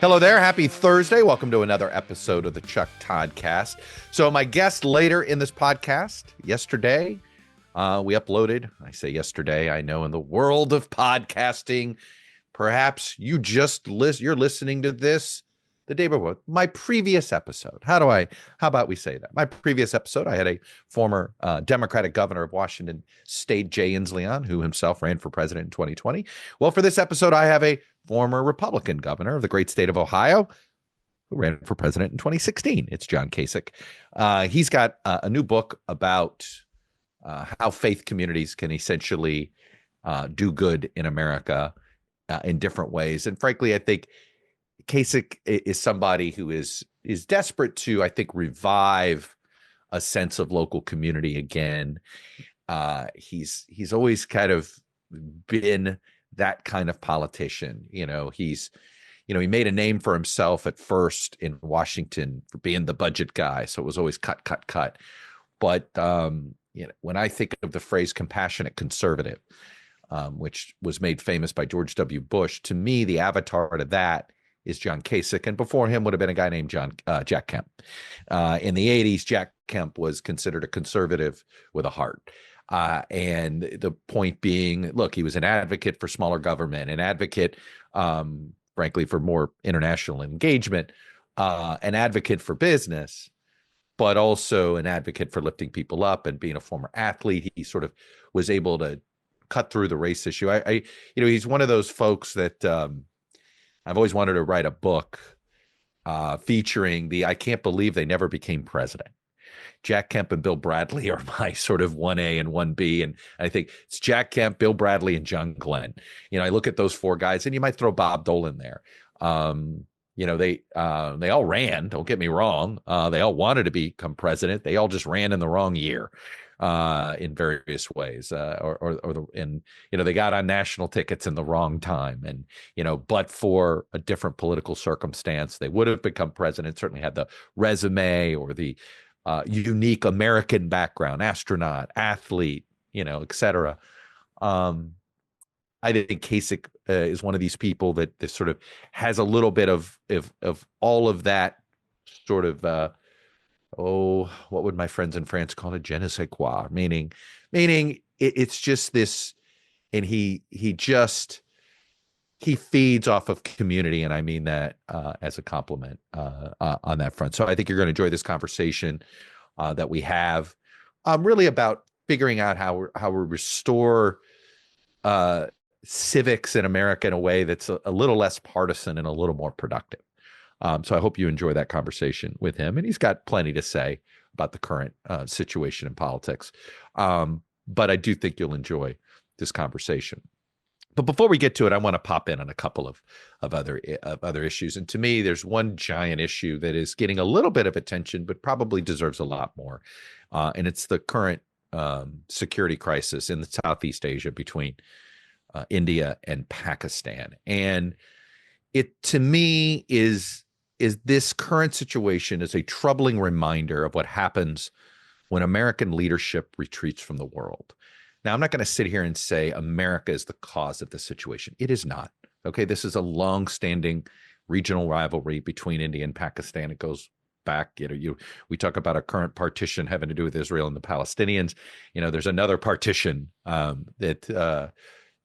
Hello there. Happy Thursday. Welcome to another episode of the ToddCast. So my guest later in this podcast, yesterday, we uploaded, I say yesterday, I know in the world of podcasting, perhaps you're listening to this the day before, my previous episode. How about we say that? My previous episode, I had a former Democratic governor of Washington State, Jay Inslee, on, who himself ran for president in 2020. Well, for this episode, I have a former Republican governor of the great state of Ohio, who ran for president in 2016. It's John Kasich. He's got a new book about how faith communities can essentially do good in America in different ways. And frankly, I think Kasich is somebody who is desperate to, I think, revive a sense of local community again. He's always kind of been that kind of politician. He made a name for himself at first in Washington for being the budget guy. So it was always cut, cut, cut. But when I think of the phrase compassionate conservative, which was made famous by George W. Bush, to me, the avatar to that is John Kasich. And before him would have been a guy named Jack Kemp. In the 80s, Jack Kemp was considered a conservative with a heart. And the point being, look, he was an advocate for smaller government, an advocate, frankly, for more international engagement, an advocate for business, but also an advocate for lifting people up. And being a former athlete, he sort of was able to cut through the race issue. He's one of those folks that I've always wanted to write a book featuring I can't believe they never became president. Jack Kemp and Bill Bradley are my sort of 1A and 1B. And I think it's Jack Kemp, Bill Bradley, and John Glenn. I look at those four guys, and you might throw Bob Dole in there. They all ran, don't get me wrong. They all wanted to become president. They all just ran in the wrong year in various ways. They got on national tickets in the wrong time. And, but for a different political circumstance, they would have become president, certainly had the resume or the unique American background, astronaut, athlete, et cetera. I think Kasich is one of these people that sort of has a little bit of all of that sort of, what would my friends in France call it? Je ne sais quoi, meaning it's just this, and he feeds off of community, and I mean that as a compliment on that front. So I think you're going to enjoy this conversation that we have, really about figuring out how we restore civics in America in a way that's a little less partisan and a little more productive. So I hope you enjoy that conversation with him, and he's got plenty to say about the current situation in politics. But I do think you'll enjoy this conversation. But before we get to it, I want to pop in on a couple of other issues. And to me, there's one giant issue that is getting a little bit of attention, but probably deserves a lot more. And it's the current security crisis in the Southeast Asia between India and Pakistan. And it, to me, is this current situation is a troubling reminder of what happens when American leadership retreats from the world. Now, I'm not going to sit here and say America is the cause of the situation. It is not. Okay, this is a long-standing regional rivalry between India and Pakistan. It goes back. We talk about a current partition having to do with Israel and the Palestinians. There's another partition that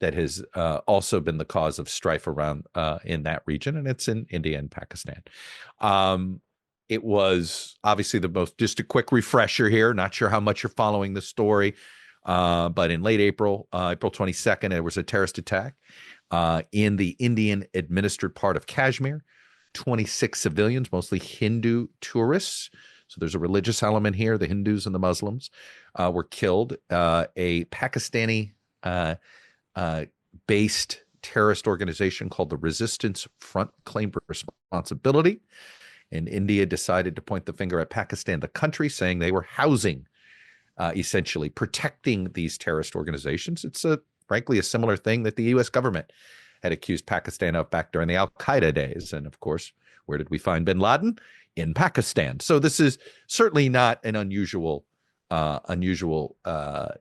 has also been the cause of strife around in that region, and it's in India and Pakistan. It was obviously just a quick refresher here. Not sure how much you're following the story. But in late April, April 22nd, there was a terrorist attack in the Indian-administered part of Kashmir. 26 civilians, mostly Hindu tourists. So there's a religious element here. The Hindus and the Muslims were killed. A Pakistani-based terrorist organization called the Resistance Front claimed responsibility. And India decided to point the finger at Pakistan, the country, saying they were housing essentially protecting these terrorist organizations. It's frankly a similar thing that the U.S. government had accused Pakistan of back during the Al-Qaeda days. And of course, where did we find bin Laden? In Pakistan. So this is certainly not an unusual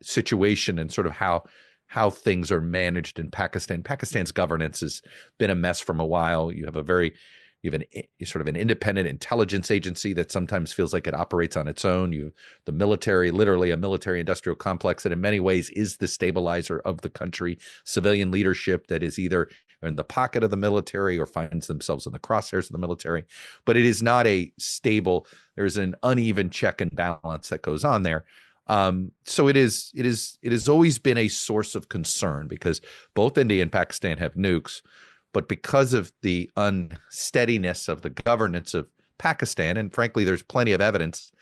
situation, and sort of how things are managed in Pakistan. Pakistan's governance has been a mess from a while. You have a very You have sort of an independent intelligence agency that sometimes feels like it operates on its own. You have the military, literally a military industrial complex that in many ways is the stabilizer of the country. Civilian leadership that is either in the pocket of the military or finds themselves in the crosshairs of the military. But it is not a stable, there's an uneven check and balance that goes on there. So it has always been a source of concern because both India and Pakistan have nukes. But because of the unsteadiness of the governance of Pakistan, and frankly, there's plenty of evidence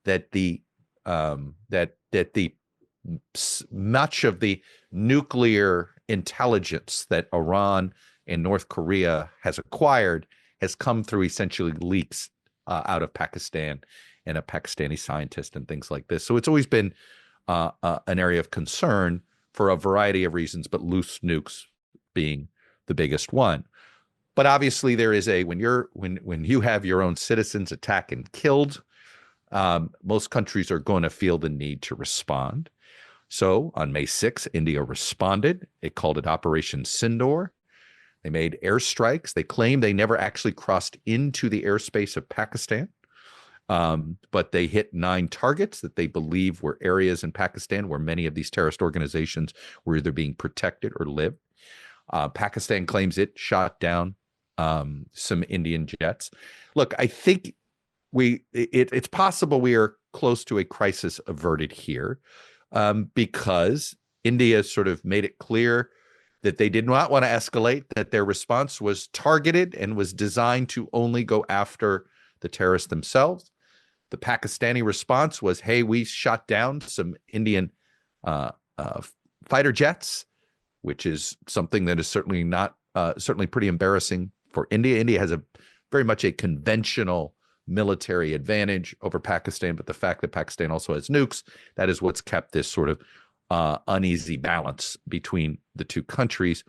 that much of the nuclear intelligence that Iran and North Korea has acquired has come through essentially leaks out of Pakistan and a Pakistani scientist and things like this. So it's always been an area of concern for a variety of reasons, but loose nukes being the biggest one. But obviously there is when you have your own citizens attacked and killed, most countries are going to feel the need to respond. So on May 6th, India responded. It called it Operation Sindoor. They made airstrikes. They claimed they never actually crossed into the airspace of Pakistan, but they hit 9 targets that they believe were areas in Pakistan where many of these terrorist organizations were either being protected or lived. Pakistan claims it shot down some Indian jets. Look, I think it's possible we are close to a crisis averted here because India sort of made it clear that they did not want to escalate, that their response was targeted and was designed to only go after the terrorists themselves. The Pakistani response was, hey, we shot down some Indian fighter jets, which is something that is certainly pretty embarrassing for India. India has very much a conventional military advantage over Pakistan, but the fact that Pakistan also has nukes, that is what's kept this sort of uneasy balance between the two countries.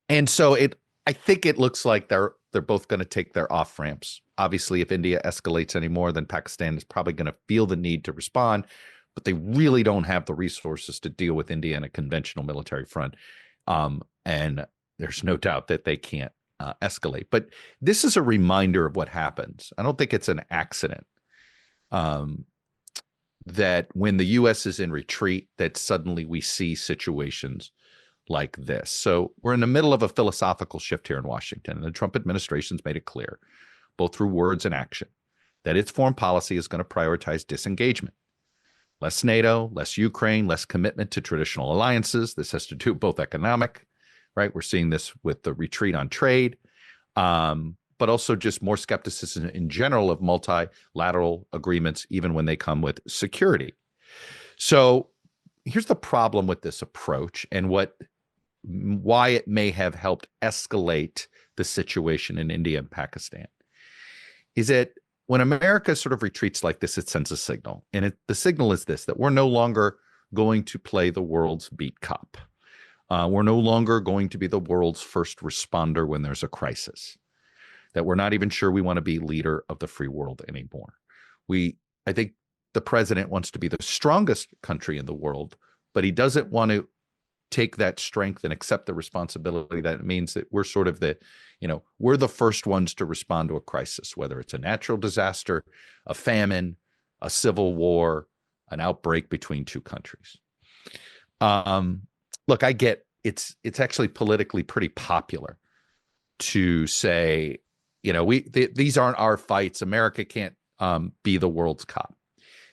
And so I think it looks like they're both going to take their off ramps. Obviously, if India escalates anymore, then Pakistan is probably going to feel the need to respond, but they really don't have the resources to deal with India in a conventional military front. And there's no doubt that they can't escalate. But this is a reminder of what happens. I don't think it's an accident that when the U.S. is in retreat, that suddenly we see situations like this. So we're in the middle of a philosophical shift here in Washington, and the Trump administration's made it clear, both through words and action, that its foreign policy is going to prioritize disengagement. Less NATO, less Ukraine, less commitment to traditional alliances. This has to do both economic, right? We're seeing this with the retreat on trade, but also just more skepticism in general of multilateral agreements, even when they come with security. So here's the problem with this approach and why it may have helped escalate the situation in India and Pakistan is that when America sort of retreats like this, it sends a signal. And the signal is this, that we're no longer going to play the world's beat cop. We're no longer going to be the world's first responder when there's a crisis, that we're not even sure we want to be leader of the free world anymore. I think the president wants to be the strongest country in the world, but he doesn't want to take that strength and accept the responsibility that it means that we're sort of we're the first ones to respond to a crisis, whether it's a natural disaster, a famine, a civil war, an outbreak between two countries. Look, I get it's actually politically pretty popular to say, these aren't our fights. America can't be the world's cop.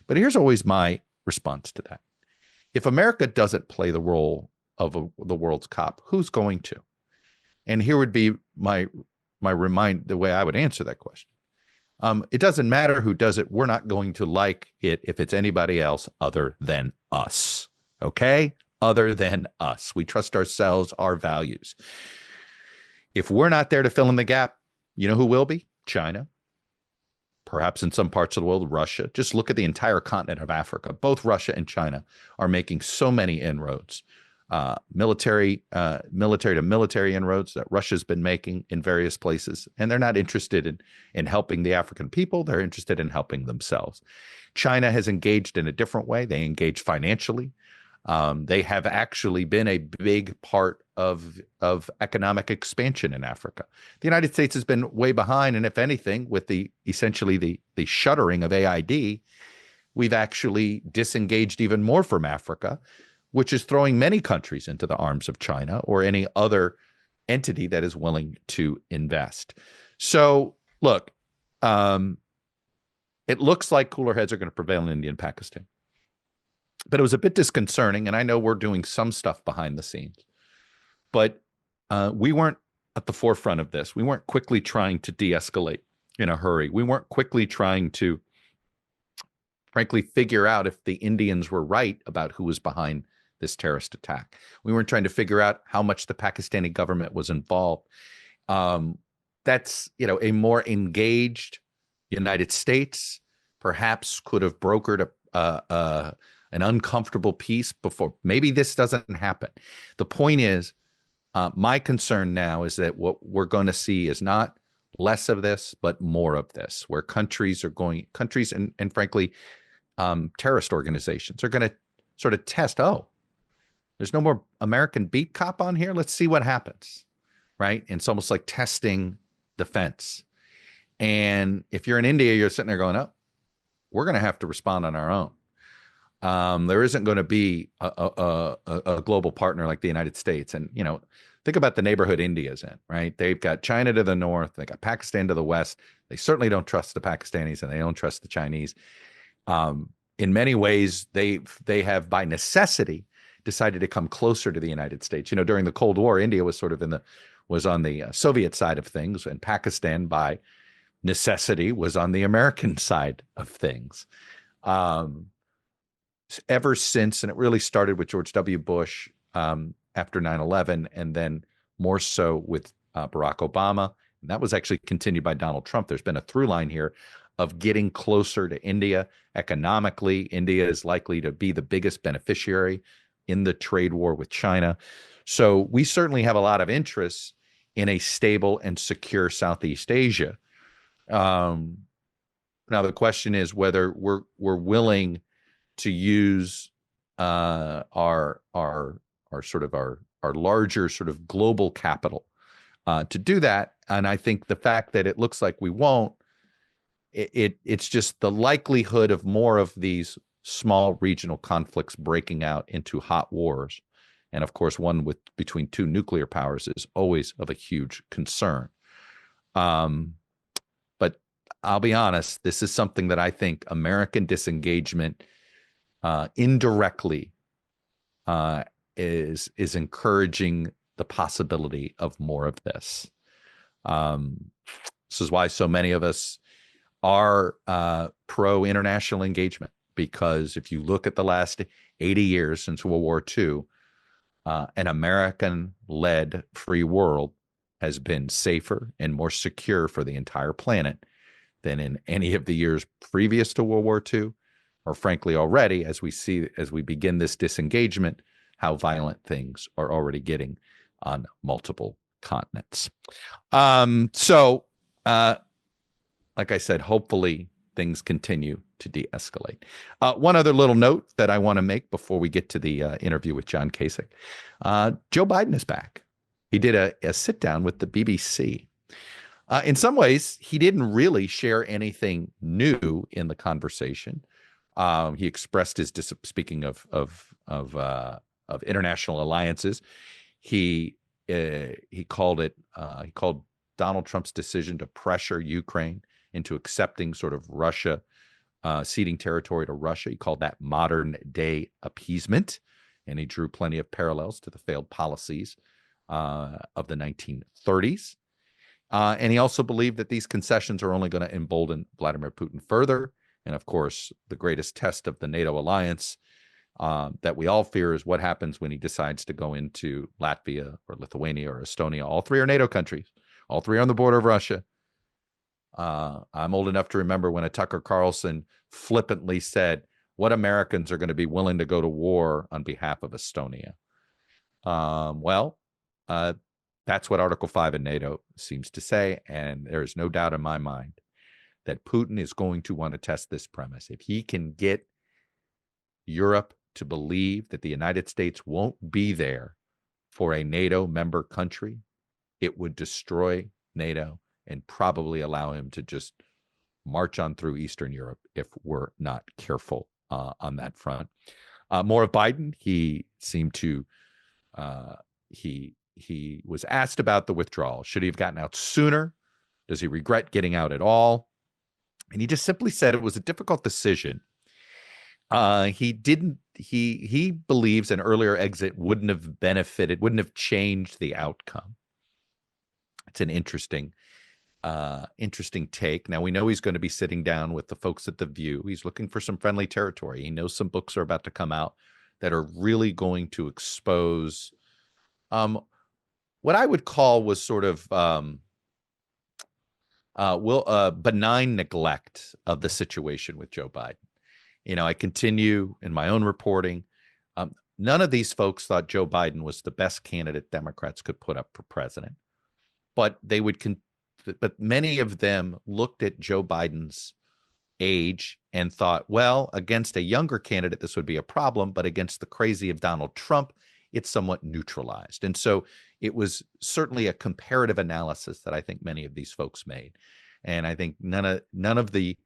But here's always my response to that. If America doesn't play the role of the world's cop, who's going to? And here would be the way I would answer that question. It doesn't matter who does it. We're not going to like it if it's anybody else other than us. Okay? Other than us. We trust ourselves, our values. If we're not there to fill in the gap, you know who will be? China. Perhaps in some parts of the world, Russia. Just look at the entire continent of Africa. Both Russia and China are making so many inroads. Military to military inroads that Russia's been making in various places. And they're not interested in helping the African people. They're interested in helping themselves. China has engaged in a different way. They engage financially. They have actually been a big part of economic expansion in Africa. The United States has been way behind, and if anything, with essentially the shuttering of AID, we've actually disengaged even more from Africa, which is throwing many countries into the arms of China or any other entity that is willing to invest. So, look, it looks like cooler heads are going to prevail in India and Pakistan. But it was a bit disconcerting, and I know we're doing some stuff behind the scenes, but we weren't at the forefront of this. We weren't quickly trying to de-escalate in a hurry. We weren't quickly trying to, frankly, figure out if the Indians were right about who was behind this terrorist attack. We weren't trying to figure out how much the Pakistani government was involved. That's, a more engaged United States perhaps could have brokered an uncomfortable peace before. Maybe this doesn't happen. The point is, my concern now is that what we're going to see is not less of this, but more of this, where countries and frankly, terrorist organizations are going to sort of test, there's no more American beat cop on here. Let's see what happens, right? And it's almost like testing the fence. And if you're in India, you're sitting there going, we're going to have to respond on our own. There isn't going to be a global partner like the United States. And, think about the neighborhood India's in, right? They've got China to the north. They got Pakistan to the west. They certainly don't trust the Pakistanis, and they don't trust the Chinese. In many ways, they have by necessity decided to come closer to the United States. During the Cold War, India was sort of was on the Soviet side of things, and Pakistan by necessity was on the American side of things. Ever since, and it really started with George W. Bush after 9/11, and then more so with Barack Obama, and that was actually continued by Donald Trump. There's been a through line here of getting closer to India. Economically, India is likely to be the biggest beneficiary in the trade war with China. So we certainly have a lot of interest in a stable and secure Southeast Asia. Now the question is whether we're willing to use our larger sort of global capital to do that. And I think the fact that it looks like we won't, it's just the likelihood of more of these small regional conflicts breaking out into hot wars. And of course, one between two nuclear powers is always of a huge concern. But I'll be honest, this is something that I think American disengagement indirectly is encouraging the possibility of more of this. This is why so many of us are pro international engagement, because if you look at the last 80 years since World War II, an American-led free world has been safer and more secure for the entire planet than in any of the years previous to World War II, or frankly already, as we begin this disengagement, how violent things are already getting on multiple continents. Like I said, hopefully things continue to de-escalate. One other little note that I want to make before we get to the interview with John Kasich. Joe Biden is back. He did a sit down with the BBC. In some ways, he didn't really share anything new in the conversation. He expressed his speaking of international alliances. He called Donald Trump's decision to pressure Ukraine into accepting sort of Russia, ceding territory to Russia. He called that modern day appeasement, and he drew plenty of parallels to the failed policies of the 1930s. And he also believed that these concessions are only going to embolden Vladimir Putin further. And of course, the greatest test of the NATO alliance that we all fear is what happens when he decides to go into Latvia or Lithuania or Estonia. All three are NATO countries. All three are on the border of Russia. I'm old enough to remember when a Tucker Carlson flippantly said, what Americans are going to be willing to go to war on behalf of Estonia? That's what Article 5 in NATO seems to say. And there is no doubt in my mind that Putin is going to want to test this premise. If he can get Europe to believe that the United States won't be there for a NATO member country, it would destroy NATO and probably allow him to just march on through Eastern Europe if we're not careful on that front. More of Biden. He seemed to he was asked about the withdrawal. Should he have gotten out sooner? Does he regret getting out at all? And he just simply said it was a difficult decision. He believes an earlier exit wouldn't have benefited, wouldn't have changed the outcome. It's an interesting take. Now, we know he's going to be sitting down with the folks at The View. He's looking for some friendly territory. He knows some books are about to come out that are really going to expose what I would call was sort of benign neglect of the situation with Joe Biden. I continue in my own reporting. None of these folks thought Joe Biden was the best candidate Democrats could put up for president, but but many of them looked at Joe Biden's age and thought, well, against a younger candidate, this would be a problem, but against the crazy of Donald Trump, it's somewhat neutralized. And so it was certainly a comparative analysis that I think many of these folks made. And I think none of the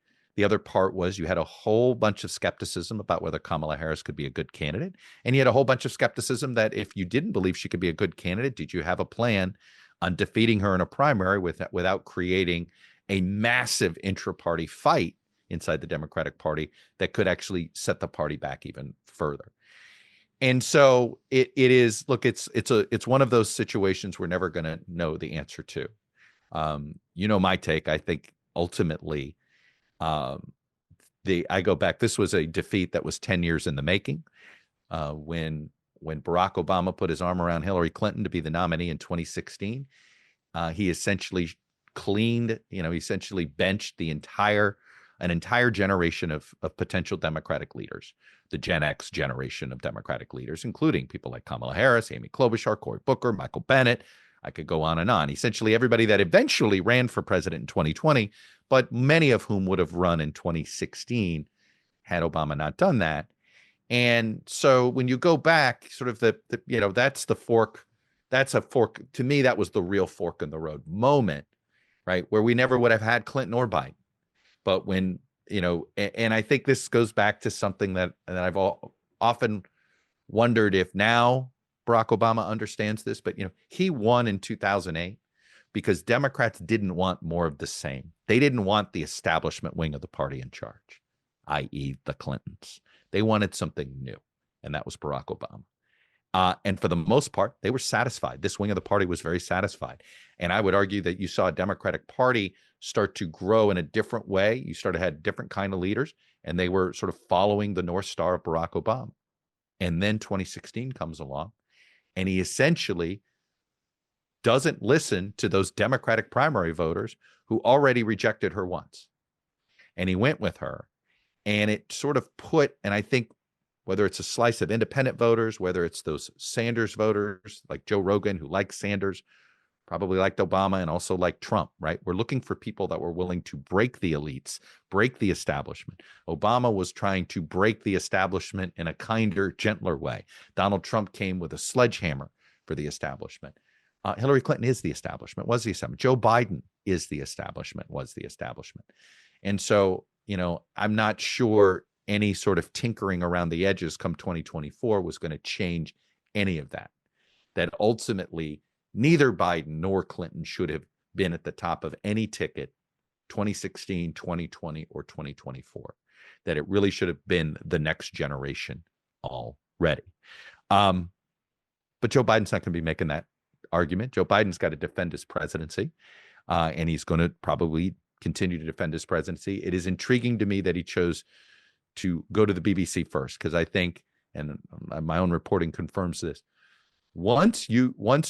other part was you had a whole bunch of skepticism about whether Kamala Harris could be a good candidate. And you had a whole bunch of skepticism that if you didn't believe she could be a good candidate, did you have a plan on defeating her in a primary without creating a massive intra-party fight inside the Democratic Party that could actually set the party back even further. And so it is, look, it's one of those situations we're never going to know the answer to. My take. I think ultimately, I go back. This was a defeat that was 10 years in the making. When Barack Obama put his arm around Hillary Clinton to be the nominee in 2016, he essentially benched an entire generation of potential Democratic leaders, the Gen X generation of Democratic leaders, including people like Kamala Harris, Amy Klobuchar, Cory Booker, Michael Bennet. I could go on and on. Essentially everybody that eventually ran for president in 2020, but many of whom would have run in 2016 had Obama not done that. And so when you go back, sort of that's the fork. That's a fork. To me, that was the real fork in the road moment, right? Where we never would have had Clinton or Biden. But when, and I think this goes back to something that I've often wondered if now Barack Obama understands this, but, he won in 2008 because Democrats didn't want more of the same. They didn't want the establishment wing of the party in charge, i.e. the Clintons. They wanted something new, and that was Barack Obama. And for the most part, they were satisfied. This wing of the party was very satisfied. And I would argue that you saw a Democratic Party start to grow in a different way. You started to have different kind of leaders, and they were sort of following the North Star of Barack Obama. And then 2016 comes along, and he essentially doesn't listen to those Democratic primary voters who already rejected her once. And he went with her. And it sort of and I think whether it's a slice of independent voters, whether it's those Sanders voters like Joe Rogan who liked Sanders, probably liked Obama and also liked Trump, right? We're looking for people that were willing to break the elites, break the establishment. Obama was trying to break the establishment in a kinder, gentler way. Donald Trump came with a sledgehammer for the establishment. Hillary Clinton is the establishment, was the establishment. Joe Biden is the establishment, was the establishment. And so, I'm not sure any sort of tinkering around the edges come 2024 was going to change any of that. That ultimately, neither Biden nor Clinton should have been at the top of any ticket 2016, 2020, or 2024. That it really should have been the next generation already. But Joe Biden's not going to be making that argument. Joe Biden's got to defend his presidency, and he's going to probably continue to defend his presidency. It is intriguing to me that he chose to go to the BBC first, because I think, and my own reporting confirms this, once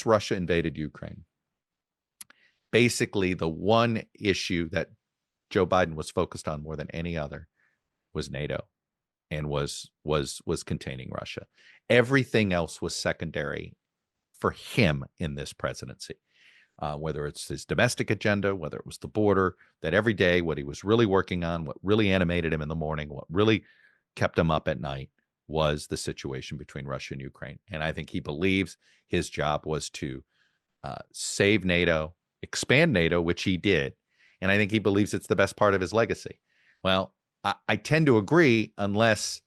Russia invaded Ukraine, basically the one issue that Joe Biden was focused on more than any other was NATO and was containing Russia. Everything else was secondary for him in this presidency. Whether it's his domestic agenda, whether it was the border, that every day what he was really working on, what really animated him in the morning, what really kept him up at night was the situation between Russia and Ukraine. And I think he believes his job was to save NATO, expand NATO, which he did. And I think he believes it's the best part of his legacy. Well, I tend to agree unless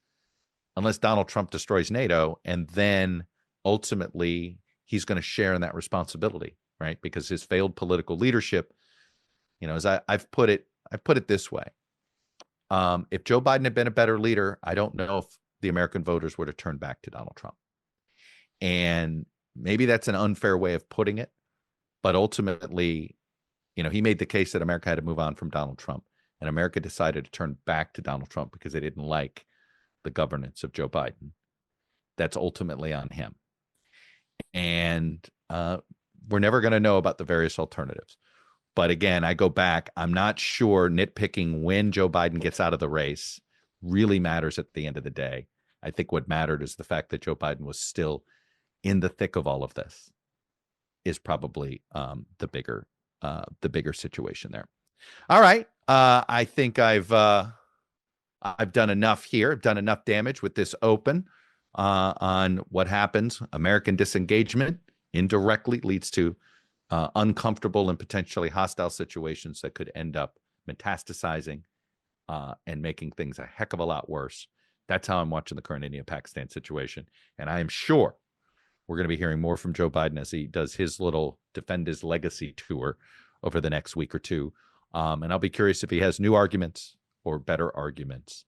Donald Trump destroys NATO, and then ultimately he's going to share in that responsibility, right? Because his failed political leadership, as I've put it this way. If Joe Biden had been a better leader, I don't know if the American voters would have turned back to Donald Trump. And maybe that's an unfair way of putting it, but ultimately, he made the case that America had to move on from Donald Trump, and America decided to turn back to Donald Trump because they didn't like the governance of Joe Biden. That's ultimately on him. And we're never going to know about the various alternatives. But again, I go back, I'm not sure nitpicking when Joe Biden gets out of the race really matters at the end of the day. I think what mattered is the fact that Joe Biden was still in the thick of all of this is probably the bigger situation there. All right. I think I've done enough here. I've done enough damage with this open on what happens. American disengagement indirectly leads to uncomfortable and potentially hostile situations that could end up metastasizing and making things a heck of a lot worse. That's how I'm watching the current India-Pakistan situation. And I am sure we're going to be hearing more from Joe Biden as he does his little Defend His Legacy tour over the next week or two. And I'll be curious if he has new arguments or better arguments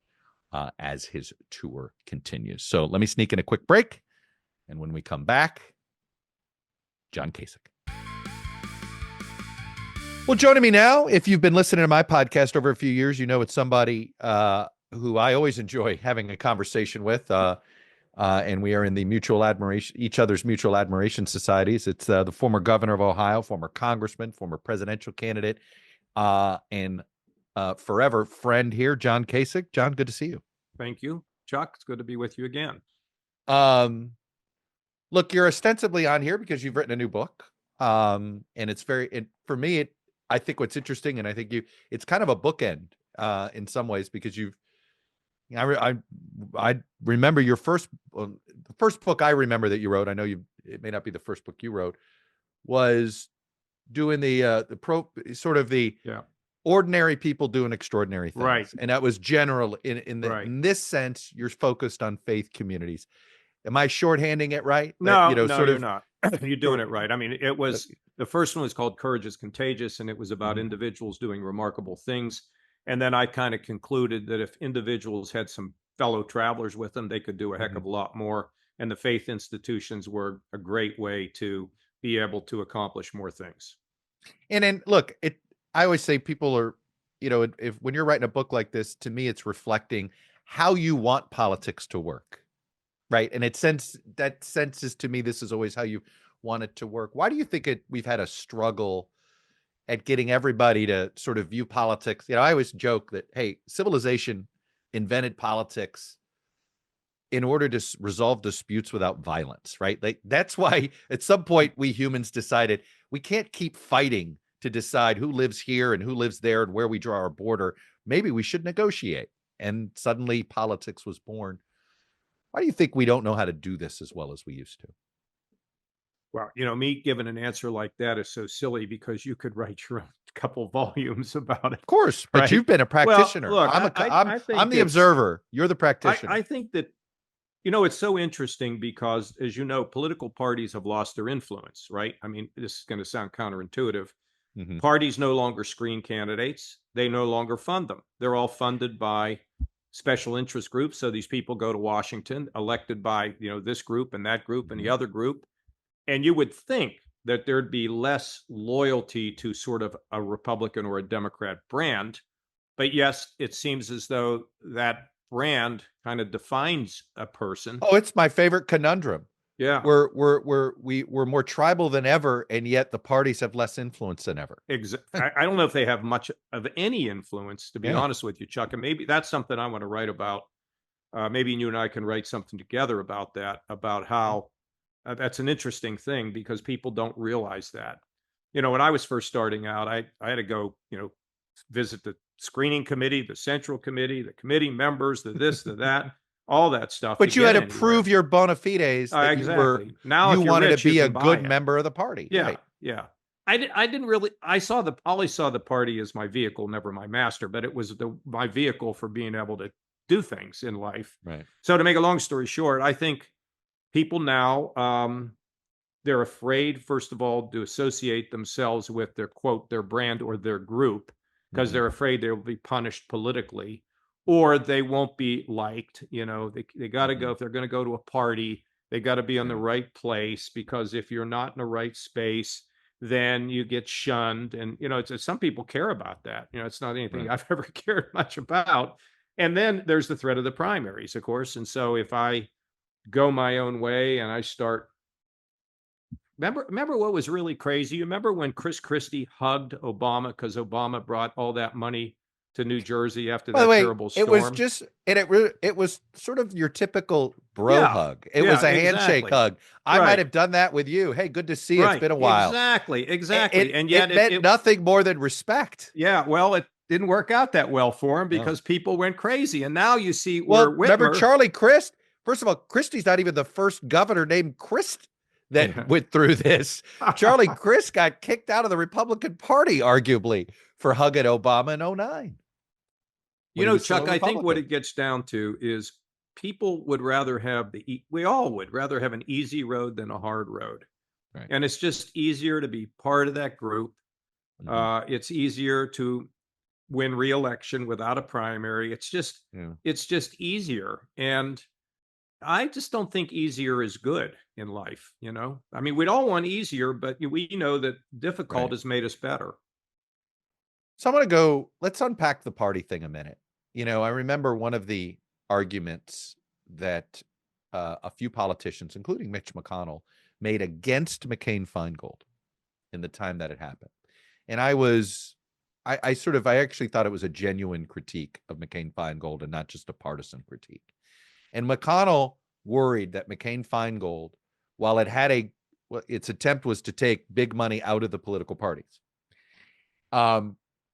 as his tour continues. So let me sneak in a quick break. And when we come back, John Kasich. Well, joining me now, if you've been listening to my podcast over a few years, it's somebody who I always enjoy having a conversation with. And we are in the each other's mutual admiration societies. It's the former governor of Ohio, former congressman, former presidential candidate, and forever friend here, John Kasich. John, good to see you. Thank you, Chuck. It's good to be with you again. Look, you're ostensibly on here because you've written a new book. And it's for me, I think what's interesting, and I think it's kind of a bookend in some ways, because I remember your the first book I remember that you wrote. I know it may not be the first book you wrote, was doing the ordinary people doing extraordinary things, right? And that was general in this sense. You're focused on faith communities. Am I shorthanding it right? No, you're not. You're doing it right. I mean, it was the first one was called Courage is Contagious, and it was about individuals doing remarkable things. And then I kind of concluded that if individuals had some fellow travelers with them, they could do a heck of a lot more. And the faith institutions were a great way to be able to accomplish more things. And then look, I always say people are, when you're writing a book like this, to me, it's reflecting how you want politics to work. Right. And that senses to me, this is always how you want it to work. Why do you think we've had a struggle at getting everybody to sort of view politics? I always joke that, hey, civilization invented politics in order to resolve disputes without violence, right? That's why at some point we humans decided we can't keep fighting to decide who lives here and who lives there and where we draw our border. Maybe we should negotiate. And suddenly politics was born. Why do you think we don't know how to do this as well as we used to? Well, me giving an answer like that is so silly, because you could write your own couple volumes about it. Of course, but right? You've been a practitioner. Well, look, I'm the observer. You're the practitioner. I think that, it's so interesting because, as you know, political parties have lost their influence, right? I mean, this is going to sound counterintuitive. Parties no longer screen candidates. They no longer fund them. They're all funded by special interest groups. So these people go to Washington, elected by, this group and that group and the other group. And you would think that there'd be less loyalty to sort of a Republican or a Democrat brand. But yes, it seems as though that brand kind of defines a person. Oh, it's my favorite conundrum. Yeah. We're more tribal than ever, and yet the parties have less influence than ever. I don't know if they have much of any influence, to be honest with you, Chuck. And maybe that's something I want to write about. Maybe you and I can write something together about that, about how that's an interesting thing, because people don't realize that. When I was first starting out, I had to go, visit the screening committee, the central committee, the committee members, the this, the that. all that stuff. But you get had to anywhere. prove your bona fides that exactly. Now, you wanted to be a good member of the party. Yeah, right. yeah. I didn't really. I always saw the party as my vehicle, never my master. But it was my vehicle for being able to do things in life. Right. So to make a long story short, I think people now they're afraid, first of all, to associate themselves with their quote, their brand or their group, because they're afraid they will be punished politically, or they won't be liked. They got to go, if they're going to go to a party, they got to be in the right place, because if you're not in the right space, then you get shunned. And, some people care about that. It's not anything I've ever cared much about. And then there's the threat of the primaries, of course. And so if I go my own way and I start, remember what was really crazy? You remember when Christie hugged Obama because Obama brought all that money to New Jersey after that terrible storm? It was just, and it was sort of your typical bro hug. It was a handshake hug. I might have done that with you. Hey, good to see you. It's been a while. Exactly. And yet it meant nothing more than respect. Yeah, well, it didn't work out that well for him because people went crazy. And now you see remember Charlie Crist? First of all, Christie's not even the first governor named Christ that went through this. Charlie Crist got kicked out of the Republican Party, arguably, for hugging Obama in 2009. Chuck, I think what it gets down to is people would rather have we all would rather have an easy road than a hard road. Right. And it's just easier to be part of that group. It's easier to win re-election without a primary. It's just easier. And I just don't think easier is good in life. I mean, we'd all want easier, but we know that difficult has made us better. So let's unpack the party thing a minute. I remember one of the arguments that a few politicians, including Mitch McConnell, made against McCain-Feingold in the time that it happened. And I actually thought it was a genuine critique of McCain-Feingold and not just a partisan critique. And McConnell worried that McCain-Feingold, while its attempt was to take big money out of the political parties,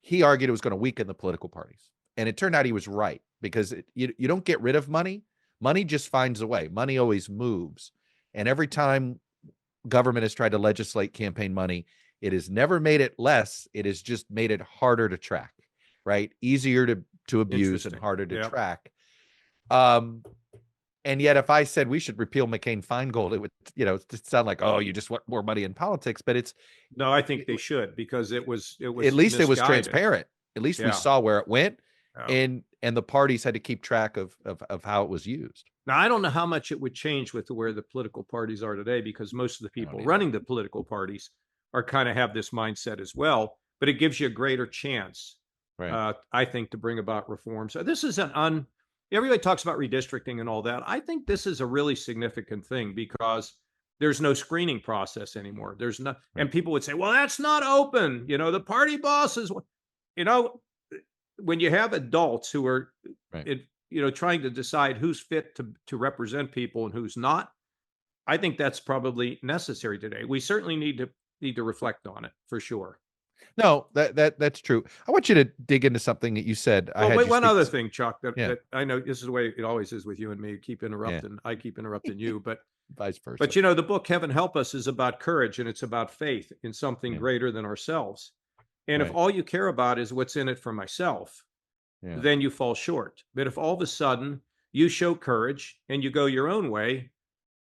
he argued it was going to weaken the political parties. And it turned out he was right, because you don't get rid of money. Money just finds a way. Money always moves. And every time government has tried to legislate campaign money, it has never made it less. It has just made it harder to track, right? Easier to abuse and harder to track. And yet, if I said we should repeal McCain-Feingold, it would, just sound like, oh, you just want more money in politics. But no, I think they should, because it was at least misguided. It was transparent. At least we saw where it went, and the parties had to keep track of how it was used. Now, I don't know how much it would change with where the political parties are today, because most of the people running the political parties are kind of have this mindset as well. But it gives you a greater chance, I think, to bring about reforms. So this is everybody talks about redistricting and all that. I think this is a really significant thing, because there's no screening process anymore. There's no, and people would say, well, that's not open. The party bosses, when you have adults who are, trying to decide who's fit to represent people and who's not, I think that's probably necessary today. We certainly need to reflect on it, for sure. No, that's true. I want you to dig into something that you said. One other thing, Chuck, that I know this is the way it always is with you and me. You keep interrupting. I keep interrupting you, but vice versa. But the book Heaven Help Us is about courage, and it's about faith in something greater than ourselves. And if all you care about is what's in it for myself, then you fall short. But if all of a sudden you show courage and you go your own way,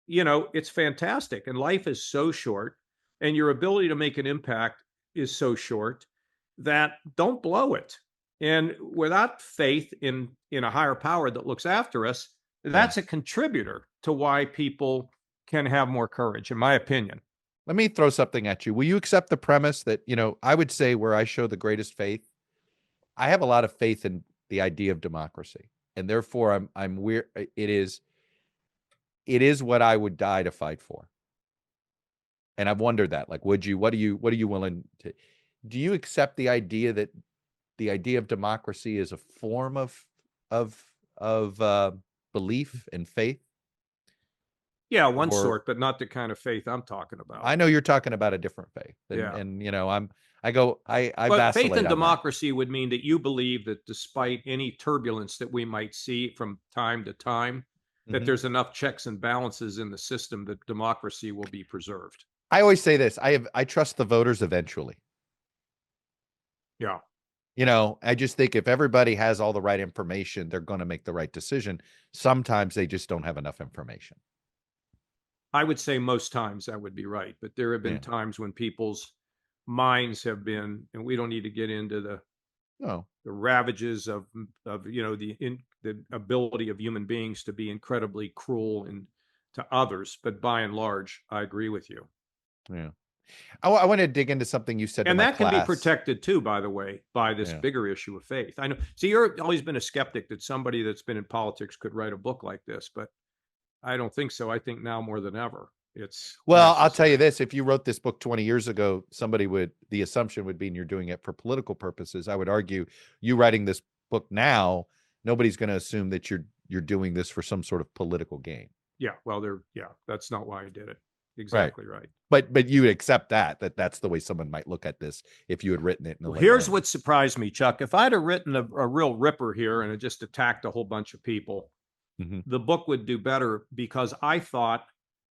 it's fantastic. And life is so short, and your ability to make an impact is so short, that don't blow it. And without faith in a higher power that looks after us, that's a contributor to why people can have more courage, in my opinion. Let me throw something at you. Will you accept the premise that, I would say where I show the greatest faith, I have a lot of faith in the idea of democracy, and therefore I'm weird. It is what I would die to fight for. And I've wondered that, like, what are you willing to, do you accept the idea that the idea of democracy is a form of belief and faith? Yeah, one or sort, but not the kind of faith I'm talking about. I know you're talking about a different faith. And, Yeah. and you know, I But faith vacillate in on that. democracy would mean that you believe that despite any turbulence that we might see from time to time, that Mhm. there's enough checks and balances in the system that democracy will be preserved. I always say this, I trust the voters eventually. Yeah. You know, I just think if everybody has all the right information, they're going to make the right decision. Sometimes they just don't have enough information. I would say most times that would be right, but there have been Yeah. times when people's minds have been, and we don't need to get into Oh, the ravages of the ability of human beings to be incredibly cruel and to others, but by and large, I agree with you. yeah. I want to dig into something you said to And my that can be class. protected too, by the way, by this Yeah. bigger issue of faith. I know. See, you're always been a skeptic that somebody that's been in politics could write a book like this, but I don't think so. I think now more than ever, it's Well, I'll tell you necessary. this, if you wrote this book 20 years ago, the assumption would be you're doing it for political purposes. I would argue you writing this book now, nobody's going to assume that you're doing this for some sort of political gain. Yeah. Well, that's not why I did it. Right. Exactly right. But you would accept that that's the way someone might look at this if you had written it in the Well, late here's 90s. what surprised me, Chuck. If I'd have written a real ripper here and had just attacked a whole bunch of people, Mhm. the book would do better because I thought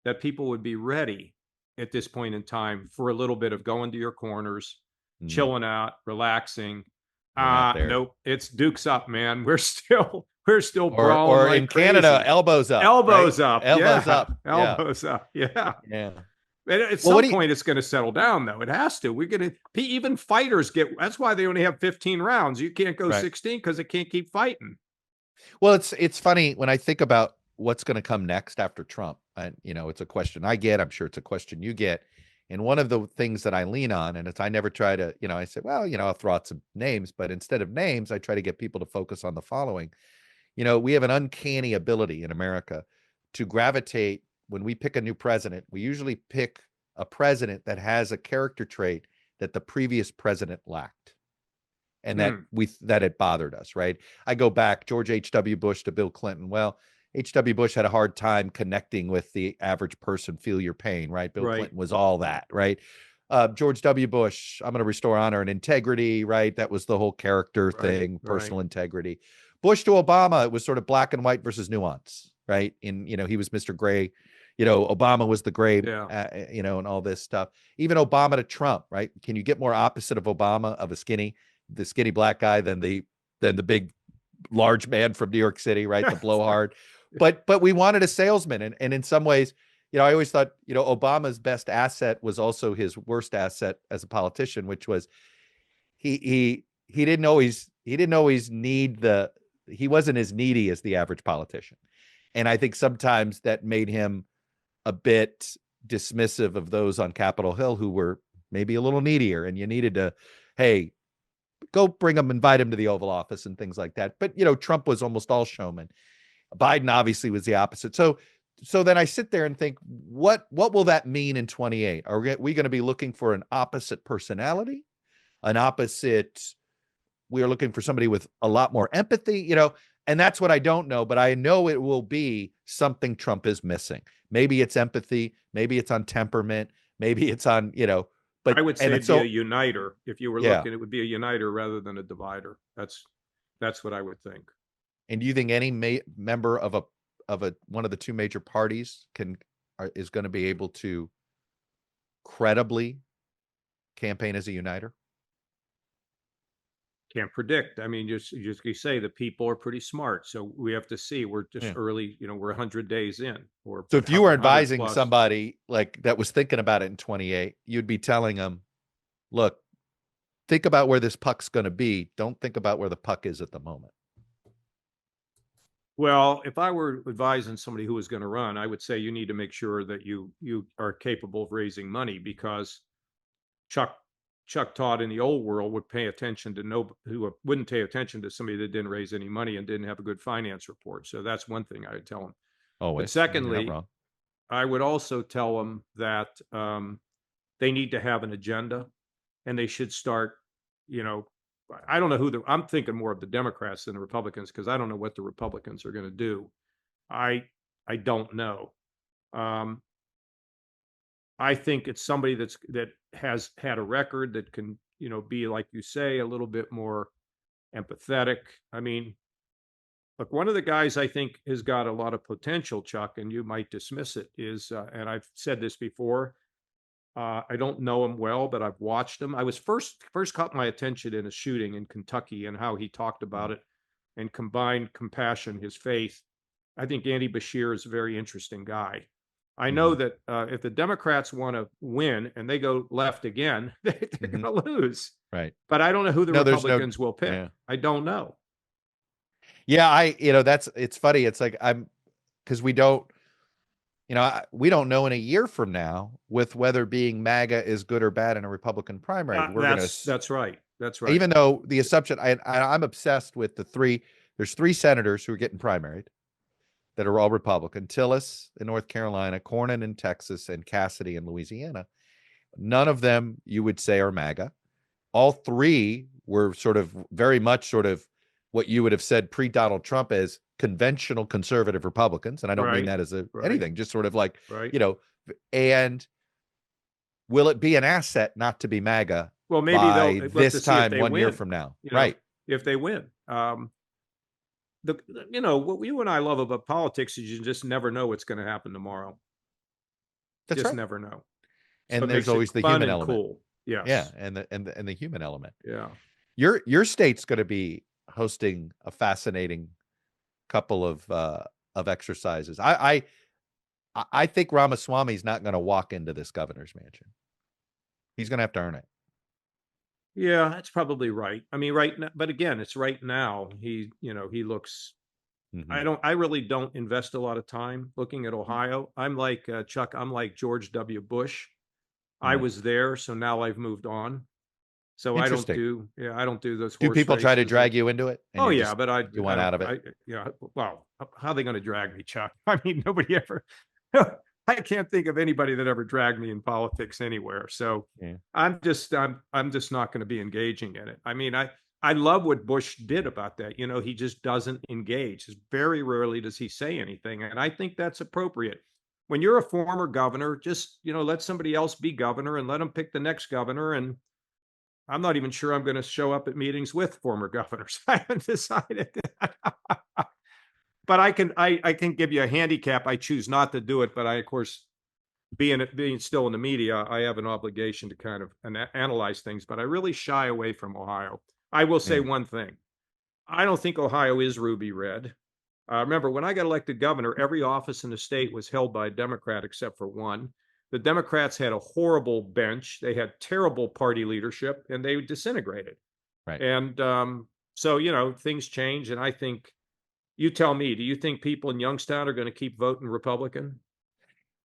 that people would be ready at this point in time for a little bit of going to your corners, Mm. chilling out, relaxing. We're not there. Nope, it's dukes up, man. We're still brawling Or like in crazy. Canada, elbows up. Elbows Right? up, Elbows yeah. up. Yeah. Elbows up, yeah. Yeah. And at Well, what some do you point, it's going to settle down, though. It has to. We're going to even fighters get. That's why they only have 15 rounds. You can't go right. 16 because they can't keep fighting. Well, it's funny when I think about what's going to come next after Trump. And you know, it's a question I get. I'm sure it's a question you get. And one of the things that I lean on, and it's I never try to, you know, I say, well, you know, I'll throw out some names, but instead of names, I try to get people to focus on the following. You know, we have an uncanny ability in America to gravitate when we pick a new president. We usually pick a president that has a character trait that the previous president lacked and that it bothered us, right? I go back George H.W. Bush to Bill Clinton. Well, H.W. Bush had a hard time connecting with the average person, feel your pain, right? Bill Right. Clinton was all that, right? George W. Bush, I'm going to restore honor and integrity, right? That was the whole character thing, personal integrity. Bush to Obama, it was sort of black and white versus nuance, right? And, you know, he was Mr. Gray. You know, Obama was the gray, you know, and all this stuff. Even Obama to Trump, right? Can you get more opposite of Obama, of the skinny black guy than the big large man from New York City, right? The blowhard. But we wanted a salesman. And in some ways, you know, I always thought, you know, Obama's best asset was also his worst asset as a politician, which was he didn't always need he wasn't as needy as the average politician. And I think sometimes that made him a bit dismissive of those on Capitol Hill who were maybe a little needier, and you needed to, hey, go bring him, invite him to the Oval Office and things like that. But, you know, Trump was almost all showman. Biden obviously was the opposite. So then I sit there and think, what will that mean in 28? Are we going to be looking for an opposite personality, we are looking for somebody with a lot more empathy, you know, and that's what I don't know, but I know it will be something Trump is missing. Maybe it's empathy, maybe it's on temperament, maybe it's on, you know, but I would say it'd be a uniter. If you were looking, it would be a uniter rather than a divider. That's what I would think. And do you think any member of one of the two major parties is going to be able to credibly campaign as a uniter? Can't predict. I mean, you say the people are pretty smart, so we have to see. We're just early, you know, we're 100 days in. Or so if you were advising somebody like that was thinking about it in 28, you'd be telling them, look, think about where this puck's going to be. Don't think about where the puck is at the moment. Well, if I were advising somebody who was going to run, I would say you need to make sure that you are capable of raising money, because Chuck Todd in the old world would pay attention to wouldn't pay attention to somebody that didn't raise any money and didn't have a good finance report. So that's one thing I would tell them. Always. But secondly, I would also tell them that they need to have an agenda, and they should start, you know, I don't know I'm thinking more of the Democrats than the Republicans, because I don't know what the Republicans are going to do. I don't know. I think it's somebody that has had a record that can, be, like you say, a little bit more empathetic. I mean, look, one of the guys I think has got a lot of potential, Chuck, and you might dismiss it, is, and I've said this before, I don't know him well, but I've watched him. I was first caught my attention in a shooting in Kentucky and how he talked about it and combined compassion, his faith. I think Andy Bashir is a very interesting guy. I know that if the Democrats want to win and they go left again, they're going to lose. Right. But I don't know who the Republicans will pick. Yeah. I don't know. Yeah, it's funny. It's like because we don't know in a year from now with whether being MAGA is good or bad in a Republican primary. That's right. That's right. Even though the assumption, I'm obsessed with there's 3 senators who are getting primaried that are all Republican: Tillis in North Carolina, Cornyn in Texas, and Cassidy in Louisiana. None of them you would say are MAGA. All 3 were very much what you would have said pre-Donald Trump as conventional conservative Republicans. And I don't mean that as anything, just and will it be an asset not to be MAGA? Well, maybe by they'll this time 1 win. year from now. If they win. What you and I love about politics is you just never know what's going to happen tomorrow. That's just right. never know. And so there's always the human element. Cool. Yes. Yeah, and the human element. Yeah. Your state's going to be hosting a fascinating couple of exercises. I think Ramaswamy's not going to walk into this governor's mansion. He's going to have to earn it. Yeah, that's probably right. I mean, right now, but again, it's right now. He looks. I really don't invest a lot of time looking at Ohio. I'm like Chuck. I'm like George W. Bush. I was there, so now I've moved on. So I don't do those. Do people try to drag you into it? Oh yeah, but you want out of it. Well, how are they going to drag me, Chuck? I mean, nobody ever. I can't think of anybody that ever dragged me in politics anywhere. So I'm just not going to be engaging in it. I mean, I love what Bush did about that. He just doesn't engage. Very rarely does he say anything, and I think that's appropriate. When you're a former governor, just let somebody else be governor and let them pick the next governor. And I'm not even sure I'm going to show up at meetings with former governors. I haven't decided. But I can give you a handicap. I choose not to do it, but I, of course, being still in the media, I have an obligation to kind of analyze things. But I really shy away from Ohio. I will say one thing: I don't think Ohio is ruby red. Remember, when I got elected governor, every office in the state was held by a Democrat except for one. The Democrats had a horrible bench. They had terrible party leadership, and they disintegrated. Right. And so things change, and I think. You tell me, do you think people in Youngstown are going to keep voting Republican?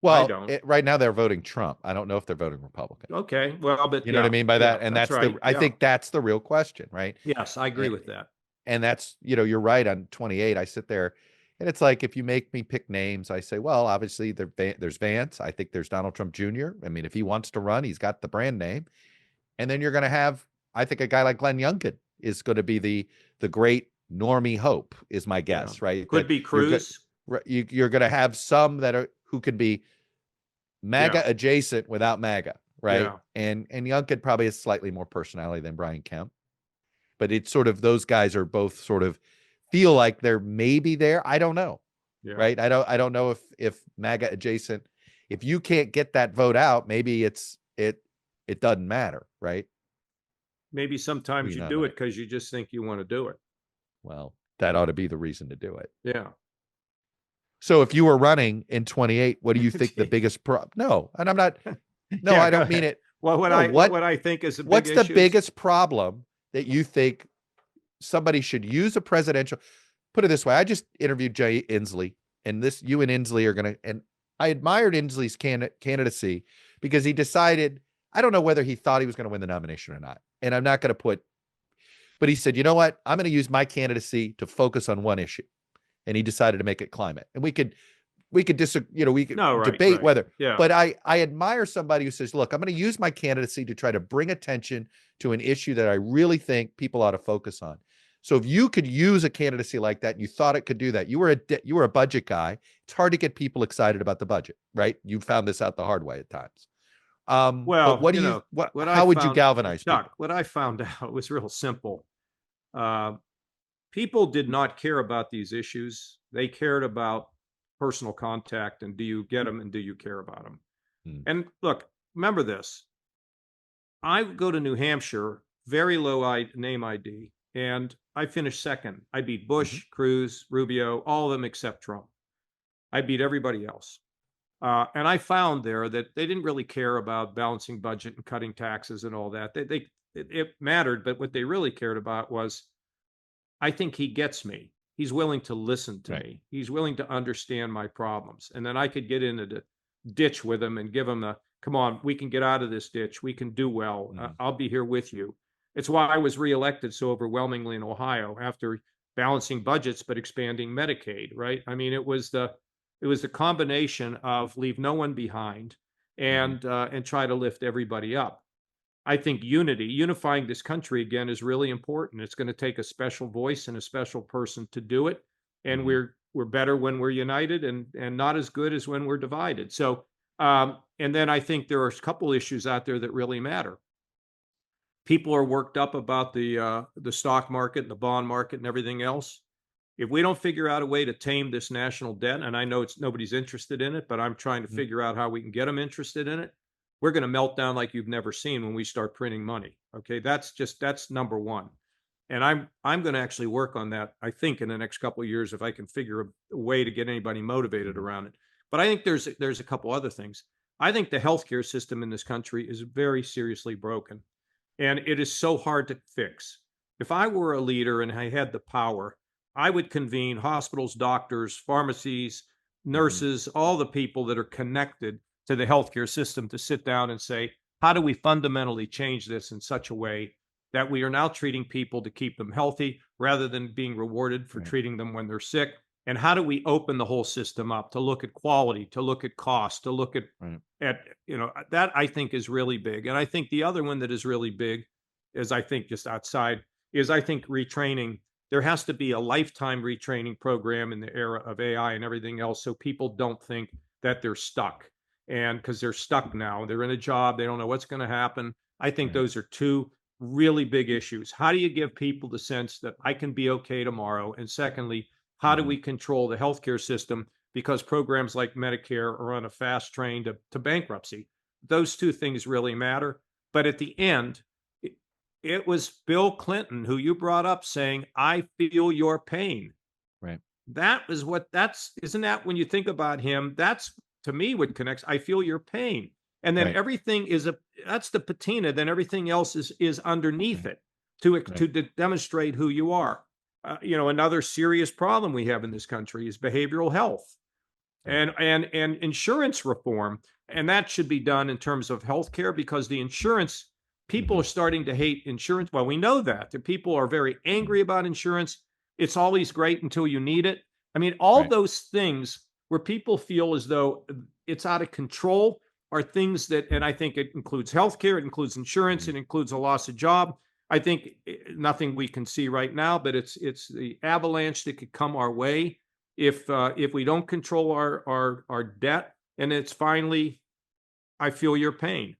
Well, I don't. Right now they're voting Trump. I don't know if they're voting Republican. Okay. Well, but you know what I mean by that? And that's right. I think that's the real question, right? Yes, I agree with that. And that's, you're right on 28. I sit there and it's like, if you make me pick names, I say, well, obviously there's Vance. I think there's Donald Trump Jr. I mean, if he wants to run, he's got the brand name. And then you're going to have, I think a guy like Glenn Youngkin is going to be the great normie hope, is my guess, right? Could be Cruz. You're going to have some who could be MAGA adjacent without MAGA, right? Yeah. And Youngkin probably has slightly more personality than Brian Kemp, but it's sort of, those guys are both sort of feel like they're maybe there. I don't know, right? I don't know if MAGA adjacent, if you can't get that vote out, maybe it doesn't matter, right? Maybe sometimes you do it because you just think you want to do it. Well, that ought to be the reason to do it. Yeah. So if you were running in 28, what do you think the biggest problem? No, and I'm not. No, I don't mean it. Well, what I think is what's the biggest problem that you think somebody should use a presidential? Put it this way: I just interviewed Jay Inslee, and you and Inslee are going to. And I admired Inslee's candidacy because he decided. I don't know whether he thought he was going to win the nomination or not, and I'm not going to put. But he said, you know what? I'm going to use my candidacy to focus on one issue. And he decided to make it climate. And we could disagree, we could debate whether. Yeah. But I admire somebody who says, look, I'm going to use my candidacy to try to bring attention to an issue that I really think people ought to focus on. So if you could use a candidacy like that and you thought it could do that, you were a budget guy. It's hard to get people excited about the budget, right? You found this out the hard way at times. But Well, what do you how would you galvanize Chuck, people? what I found out was real simple. People did not care about these issues. They cared about personal contact and do you get them and do you care about them? And look, remember this. I go to New Hampshire, very low name ID, and I finished second. I beat Bush, Cruz, Rubio, all of them except Trump. I beat everybody else. And I found there that they didn't really care about balancing budget and cutting taxes and all that. It mattered, but what they really cared about was, I think he gets me. He's willing to listen to me. He's willing to understand my problems. And then I could get into the ditch with him and give him the, come on, we can get out of this ditch. We can do well. I'll be here with you. It's why I was reelected so overwhelmingly in Ohio after balancing budgets, but expanding Medicaid, right? I mean, it was the combination of leave no one behind and try to lift everybody up. I think unifying this country again is really important. It's going to take a special voice and a special person to do it. And we're better when we're united and not as good as when we're divided. So, and then I think there are a couple issues out there that really matter. People are worked up about the stock market and the bond market and everything else. If we don't figure out a way to tame this national debt, and I know nobody's interested in it, but I'm trying to figure out how we can get them interested in it. We're going to melt down like you've never seen when we start printing money. Okay, that's number one. And I'm going to actually work on that, I think, in the next couple of years if I can figure a way to get anybody motivated around it. But I think there's a couple other things. I think the healthcare system in this country is very seriously broken, and it is so hard to fix. If I were a leader and I had the power, I would convene hospitals, doctors, pharmacies, nurses, all the people that are connected to the healthcare system to sit down and say, how do we fundamentally change this in such a way that we are now treating people to keep them healthy rather than being rewarded for treating them when they're sick? And how do we open the whole system up to look at quality, to look at cost, to look at that I think is really big. And I think the other one that is really big is, I think just outside, is I think retraining. There has to be a lifetime retraining program in the era of AI and everything else so people don't think that they're stuck. And because they're stuck now, they're in a job, they don't know what's going to happen. I think those are two really big issues. How do you give people the sense that I can be okay tomorrow? And secondly, how do we control the healthcare system? Because programs like Medicare are on a fast train to bankruptcy. Those two things really matter. But at the end, it was Bill Clinton who you brought up saying, I feel your pain. Right. That is isn't that when you think about him, that's to me what connects. I feel your pain. And then everything that's the patina. Then everything else is underneath it to demonstrate who you are. Another serious problem we have in this country is behavioral health and insurance reform. And that should be done in terms of healthcare because the insurance people are starting to hate insurance. Well, we know that the people are very angry about insurance. It's always great until you need it. I mean, all those things where people feel as though it's out of control are things that, and I think it includes healthcare, it includes insurance, it includes a loss of job. I think nothing we can see right now, but it's the avalanche that could come our way if we don't control our debt. And it's finally, I feel your pain,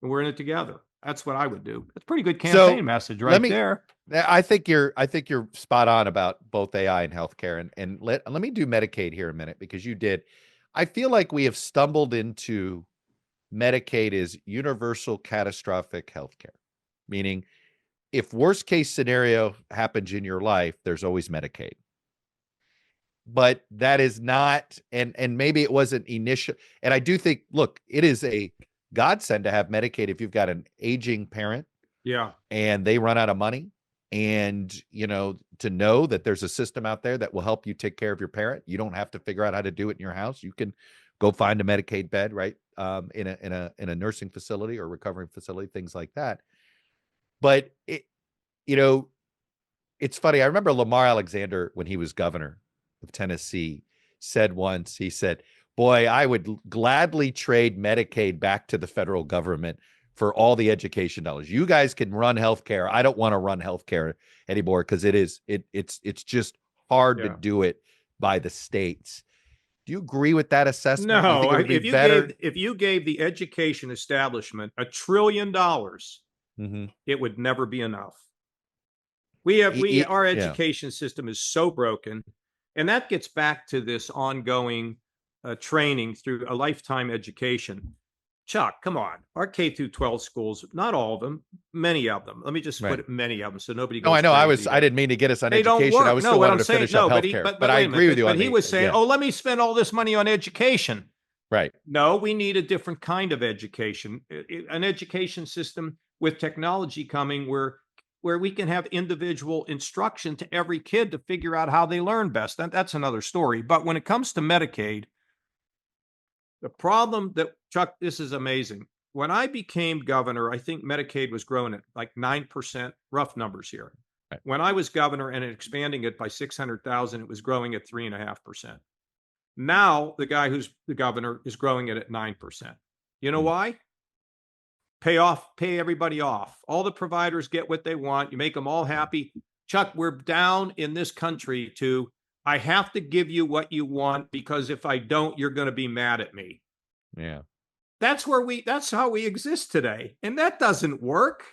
and we're in it together. That's what I would do. It's a pretty good campaign message right there. I think you're spot on about both AI and healthcare. And let me do Medicaid here a minute because you did. I feel like we have stumbled into Medicaid is universal catastrophic healthcare, meaning if worst case scenario happens in your life, there's always Medicaid. But that is not, and maybe it wasn't initial. And I do think, look, it is a godsend to have Medicaid if you've got an aging parent. Yeah. And they run out of money. And, to know that there's a system out there that will help you take care of your parent. You don't have to figure out how to do it in your house. You can go find a Medicaid bed, right? In a nursing facility or recovering facility, things like that. But it's funny. I remember Lamar Alexander, when he was governor of Tennessee, said boy, I would gladly trade Medicaid back to the federal government for all the education dollars. You guys can run healthcare. I don't want to run healthcare anymore because it's just hard to do it by the states. Do you agree with that assessment? Do you think it would be better? If you gave the education establishment $1 trillion, it would never be enough. Our education system is so broken, and that gets back to this ongoing training through a lifetime education. Chuck, come on. Our K through 12 schools, not all of them, many of them. Let me just put many of them so nobody goes. No, I know. I didn't mean to get us on education. I was still wanting to finish up healthcare. But I agree with you. But he was saying, oh, let me spend all this money on education. Right. No, we need a different kind of education, an education system with technology coming where we can have individual instruction to every kid to figure out how they learn best. That's another story. But when it comes to Medicaid, the problem that, Chuck, this is amazing. When I became governor, I think Medicaid was growing at like 9%, rough numbers here. Right. When I was governor and expanding it by 600,000, it was growing at 3.5%. Now the guy who's the governor is growing it at 9%. You know why? Pay everybody off. All the providers get what they want. You make them all happy. Chuck, we're down in this country to, I have to give you what you want because if I don't, you're going to be mad at me. Yeah. That's how we exist today. And that doesn't work.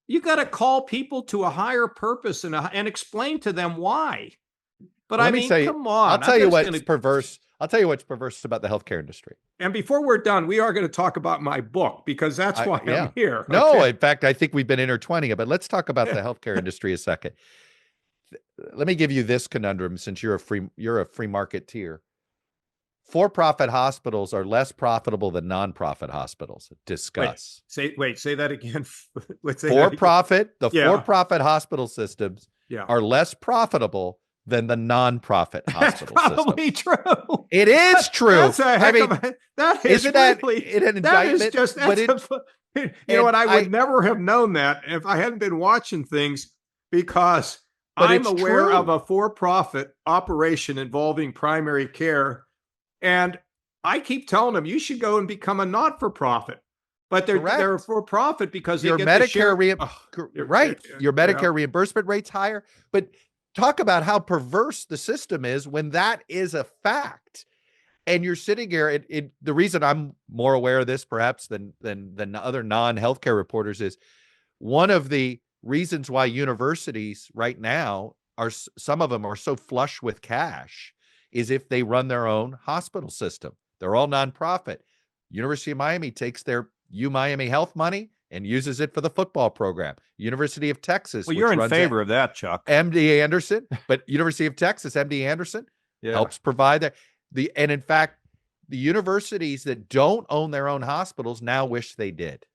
You got to call people to a higher purpose and explain to them why. But well, come on. I'll tell you what's perverse. I'll tell you what's perverse about the healthcare industry. And before we're done, we are going to talk about my book because that's why I'm here. Okay? No, in fact, I think we've been intertwining it, but let's talk about the healthcare industry a second. Let me give you this conundrum since you're a free marketeer. For-profit hospitals are less profitable than non-profit hospitals. Discuss. Say that again. For-profit hospital systems are less profitable than the non-profit hospital system. Probably true. It is true. That is really an indictment. That is just, you know what? I would never have known that if I hadn't been watching things because I'm aware of a for-profit operation involving primary care. And I keep telling them, you should go and become a not-for-profit. But they're for-profit because your Medicare your Medicare reimbursement rate's higher. But talk about how perverse the system is when that is a fact. And you're sitting here. The reason I'm more aware of this, perhaps, than other non-healthcare reporters is one of the reasons why universities right now some of them are so flush with cash is if they run their own hospital system. They're all nonprofit. University of Miami takes their Miami Health money and uses it for the football program. University of Texas. Well, you're in favor of that, Chuck. MD Anderson, but University of Texas, MD Anderson helps provide that. And in fact, the universities that don't own their own hospitals now wish they did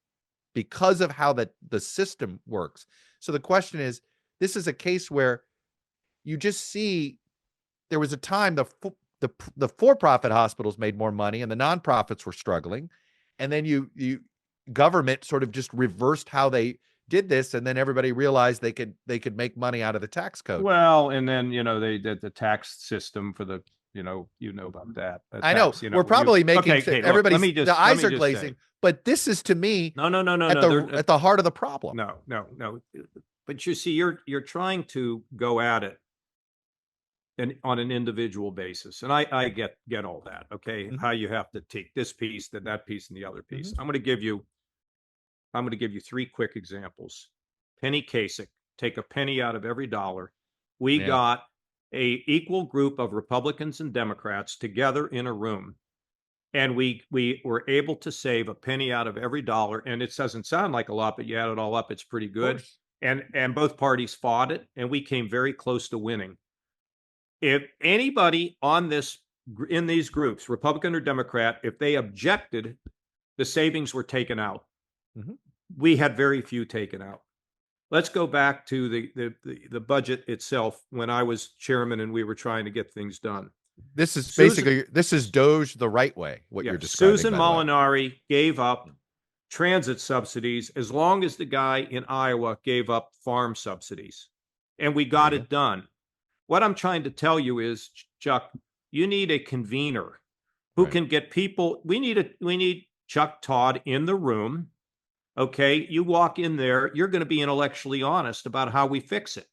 because of how the system works. So the question is, this is a case where you just see there was a time the for-profit hospitals made more money and the nonprofits were struggling. And then you government sort of just reversed how they did this. And then everybody realized they could make money out of the tax code. Well, and then, they did the tax system for the, about that. I know we're probably making everybody's the eyes are glazing, but this is to me, no, at the heart of the problem. No. But you see, you're trying to go at it and on an individual basis. And I get all that. Okay. Mm-hmm. How you have to take this piece, that piece, and the other piece. Mm-hmm. I'm going to give you 3 quick examples. Penny Kasich, take a penny out of every dollar. We got a equal group of Republicans and Democrats together in a room. And we were able to save a penny out of every dollar. And it doesn't sound like a lot, but you add it all up, it's pretty good. And both parties fought it, and we came very close to winning. If anybody in these groups, Republican or Democrat, if they objected, the savings were taken out. Mm-hmm. We had very few taken out. Let's go back to the budget itself when I was chairman and we were trying to get things done. This is Doge the right way, what you're describing. Susan Molinari gave up transit subsidies as long as the guy in Iowa gave up farm subsidies. And we got it done. What I'm trying to tell you is, Chuck, you need a convener who can get people. We need Chuck Todd in the room Okay. You walk in there, you're going to be intellectually honest about how we fix it.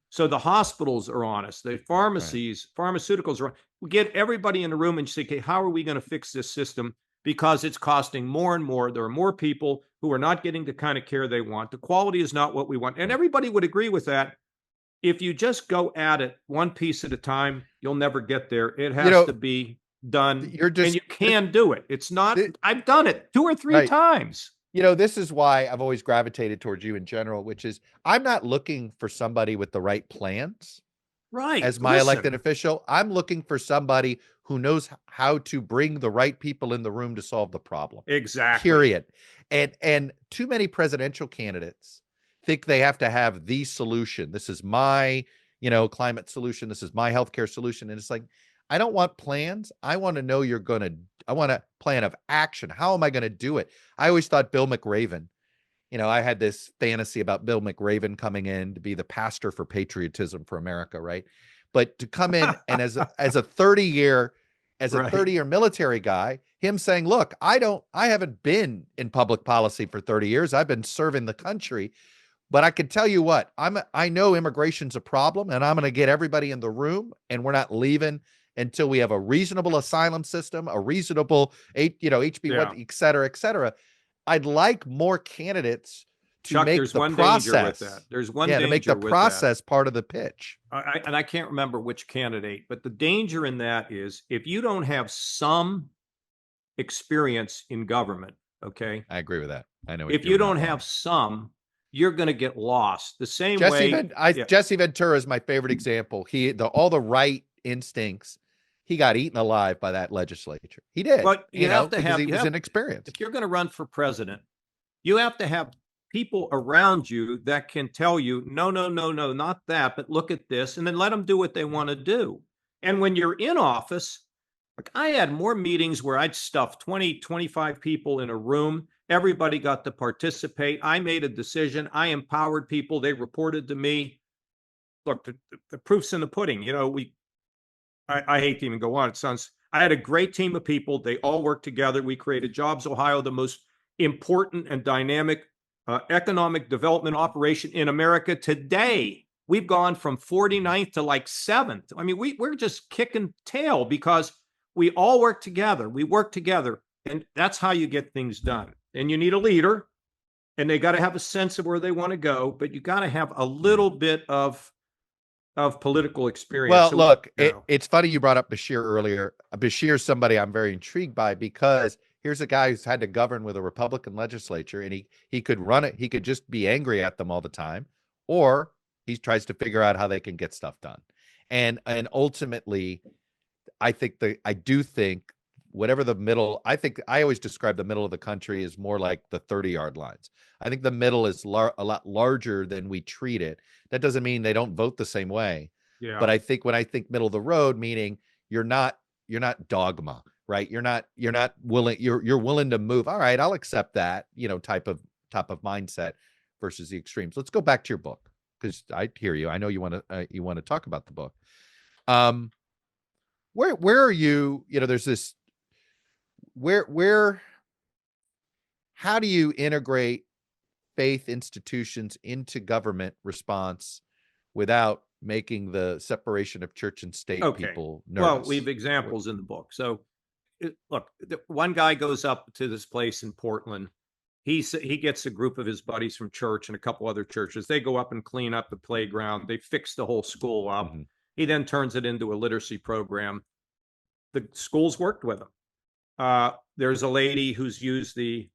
So the hospitals are honest, the pharmacies, pharmaceuticals are. We get everybody in the room and say, okay, how are we going to fix this system? Because it's costing more and more. There are more people who are not getting the kind of care they want. The quality is not what we want. And everybody would agree with that. If you just go at it one piece at a time, you'll never get there. It has to be done. And you can do it. It's not, I've done it 2 or 3 times. This is why I've always gravitated towards you in general, which is I'm not looking for somebody with the right plans. As my elected official, I'm looking for somebody who knows how to bring the right people in the room to solve the problem. Exactly. Period. And too many presidential candidates think they have to have the solution. This is my, climate solution. This is my healthcare solution. And it's like, I don't want plans. I want to know I want a plan of action. How am I going to do it? I always thought Bill McRaven, I had this fantasy about Bill McRaven coming in to be the pastor for patriotism for America, right? But to come in and as a 30-year military guy, him saying, look, I haven't been in public policy for 30 years. I've been serving the country. But I can tell you what, I know immigration's a problem, and I'm going to get everybody in the room, and we're not leaving until we have a reasonable asylum system, a reasonable, HB1, et cetera, et cetera. I'd like more candidates to Chuck, make there's the one process. Danger with that. There's one danger to make the process part of the pitch. I can't remember which candidate, but the danger in that is if you don't have some experience in government, okay? I agree with that. I know. If you don't have some, you're going to get lost. The same way. Jesse Ventura is my favorite example. All the right instincts. He got eaten alive by that legislature. He did. But he was inexperienced. If you're going to run for president, you have to have people around you that can tell you, no, not that, but look at this, and then let them do what they want to do. And when you're in office, like I had more meetings where I'd stuff 20, 25 people in a room. Everybody got to participate. I made a decision. I empowered people. They reported to me. Look, the proof's in the pudding. I hate to even go on. I had a great team of people. They all worked together. We created Jobs Ohio, the most important and dynamic economic development operation in America today. We've gone from 49th to like 7th. I mean, we're just kicking tail because we all work together. We work together, and that's how you get things done. And you need a leader, and they got to have a sense of where they want to go, but you got to have a little bit of political experience. Well, look, it's funny you brought up Beshear earlier. Beshear is somebody I'm very intrigued by because here's a guy who's had to govern with a Republican legislature, and he could run it. He could just be angry at them all the time, or he tries to figure out how they can get stuff done. And ultimately, I do think whatever the middle, I always describe the middle of the country as more like the 30-yard lines. I think the middle is a lot larger than we treat it. That doesn't mean they don't vote the same way. Yeah. But I think when I think middle of the road, meaning you're not dogma, right? You're not willing, you're willing to move. All right, I'll accept that, type of mindset versus the extremes. Let's go back to your book because I hear you. I know you want to talk about the book. Where are you? There's this. How do you integrate faith institutions into government response without making the separation of church and state people nervous? Well, we have examples in the book. So look, one guy goes up to this place in Portland. He gets a group of his buddies from church and a couple other churches. They go up and clean up the playground. They fix the whole school up. Mm-hmm. He then turns it into a literacy program. The schools worked with him. There's a lady who's used the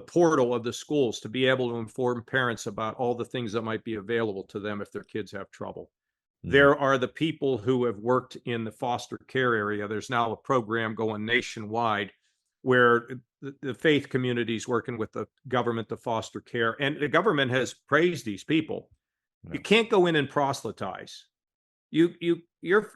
portal of the schools to be able to inform parents about all the things that might be available to them if their kids have trouble. Mm-hmm. There are the people who have worked in the foster care area. There's now a program going nationwide where the faith community is working with the government, the foster care, and the government has praised these people. Yeah. You can't go in and proselytize. The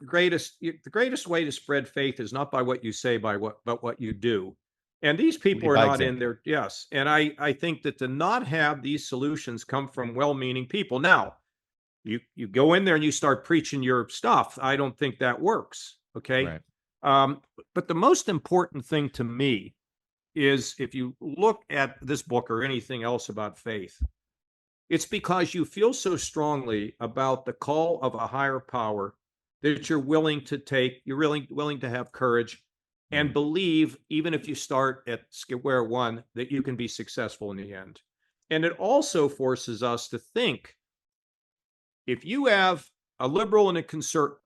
greatest way to spread faith is not by what you say, but what you do. And these people are not in there. Yes. And I think that to not have these solutions come from well-meaning people. Now, you go in there and you start preaching your stuff. I don't think that works. Okay. Right. But the most important thing to me is if you look at this book or anything else about faith, it's because you feel so strongly about the call of a higher power that you're willing to take, you're really willing to have courage and believe, even if you start at square one, that you can be successful in the end. And it also forces us to think, if you have a liberal and a conservative,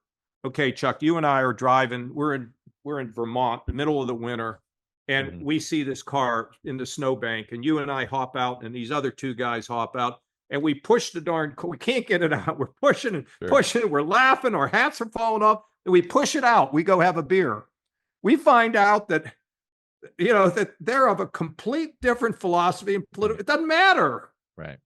okay, Chuck, you and I are driving, we're in Vermont, the middle of the winter, and we see this car in the snowbank, and you and I hop out, and these other two guys hop out, and we push the darn car. We can't get it out. We're pushing and pushing. We're laughing. Our hats are falling off, and we push it out. We go have a beer. We find out that, that they're of a complete different philosophy and political. It doesn't matter. Right.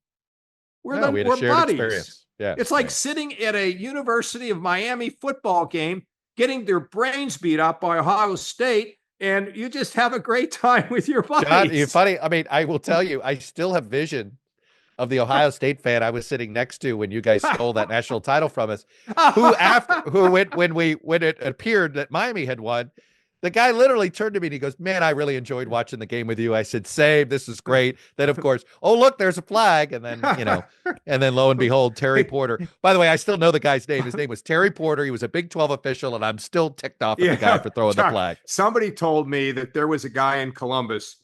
We had a shared buddies. Experience. Yeah. It's like sitting at a University of Miami football game, getting their brains beat up by Ohio State, and you just have a great time with your buddies. John, you're funny. I mean, I will tell you, I still have vision of the Ohio State fan I was sitting next to when you guys stole that national title from us, when it appeared that Miami had won, the guy literally turned to me and he goes, "Man, I really enjoyed watching the game with you." I said, "Same, this is great." Then of course, oh look, there's a flag. And then, and then lo and behold, Terry Porter. By the way, I still know the guy's name. His name was Terry Porter. He was a Big 12 official, and I'm still ticked off at the guy for throwing the flag. Somebody told me that there was a guy in Columbus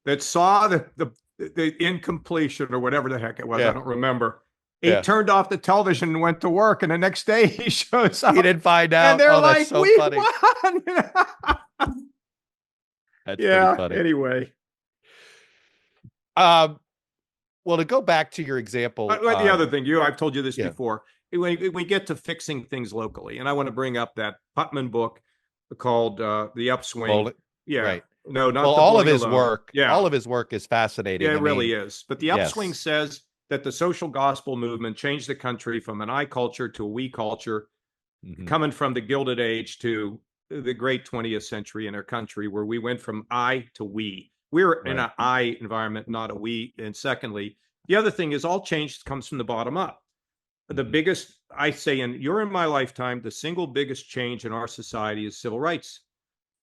that saw the incompletion or whatever the heck it was. I don't remember. He turned off the television and went to work, and the next day he shows up. He didn't find out. And they're like, so "We funny. won." That's pretty funny. Anyway. Well, to go back to your example. The other thing, I've told you this before. When we get to fixing things locally, and I want to bring up that Putman book called The Upswing. Right. No, not all of his work. Yeah. All of his work is fascinating. Yeah, it really is. But The Upswing says that the social gospel movement changed the country from an I culture to a we culture, coming from the Gilded Age to the great 20th century in our country, where we went from I to we. We're in an I environment, not a we. And secondly, the other thing is all change comes from the bottom up. The biggest, I say, in my lifetime, the single biggest change in our society is civil rights.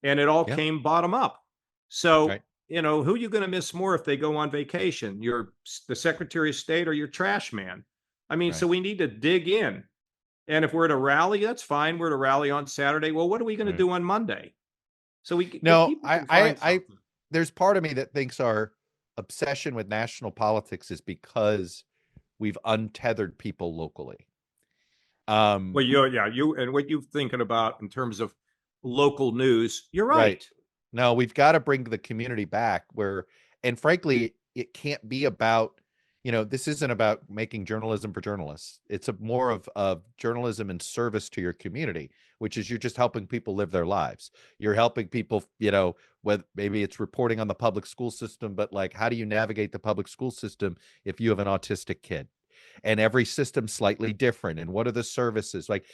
And it all came bottom up. So, who are you going to miss more if they go on vacation? You're the Secretary of State or your trash man? I mean, so we need to dig in. And if we're at a rally, that's fine. We're at a rally on Saturday. Well, what are we going to do on Monday? So there's part of me that thinks our obsession with national politics is because we've untethered people locally. And what you're thinking about in terms of local news, you're right. No, we've got to bring the community back and frankly, it can't be about, this isn't about making journalism for journalists. It's more of journalism in service to your community, which is you're just helping people live their lives. You're helping people, whether maybe it's reporting on the public school system, but like, how do you navigate the public school system if you have an autistic kid? And every system's slightly different. And what are the services? Like,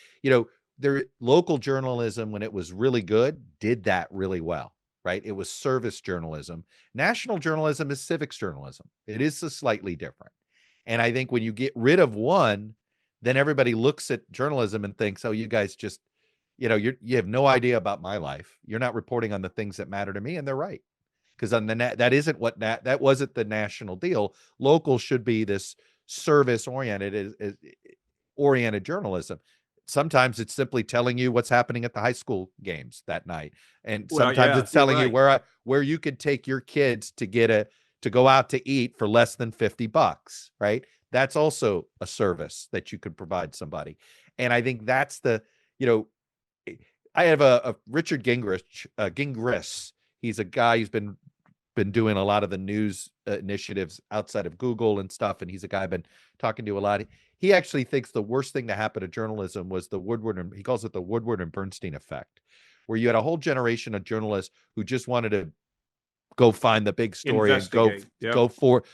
local journalism, when it was really good, did that really well. Right? It was service journalism. National journalism is civics journalism. It is slightly different. And I think when you get rid of one, then everybody looks at journalism and thinks, oh, you guys just, you have no idea about my life. You're not reporting on the things that matter to me. And they're right. Because on that wasn't the national deal. Local should be this service oriented journalism. Sometimes it's simply telling you what's happening at the high school games that night. And sometimes it's telling you where you could take your kids to go out to eat for less than $50, right? That's also a service that you could provide somebody. And I think that's I have a Richard Gingras. He's a guy who's been doing a lot of the news initiatives outside of Google and stuff. And he's a guy I've been talking to a lot. He actually thinks the worst thing to happen to journalism was he calls it the Woodward and Bernstein effect, where you had a whole generation of journalists who just wanted to go find the big story and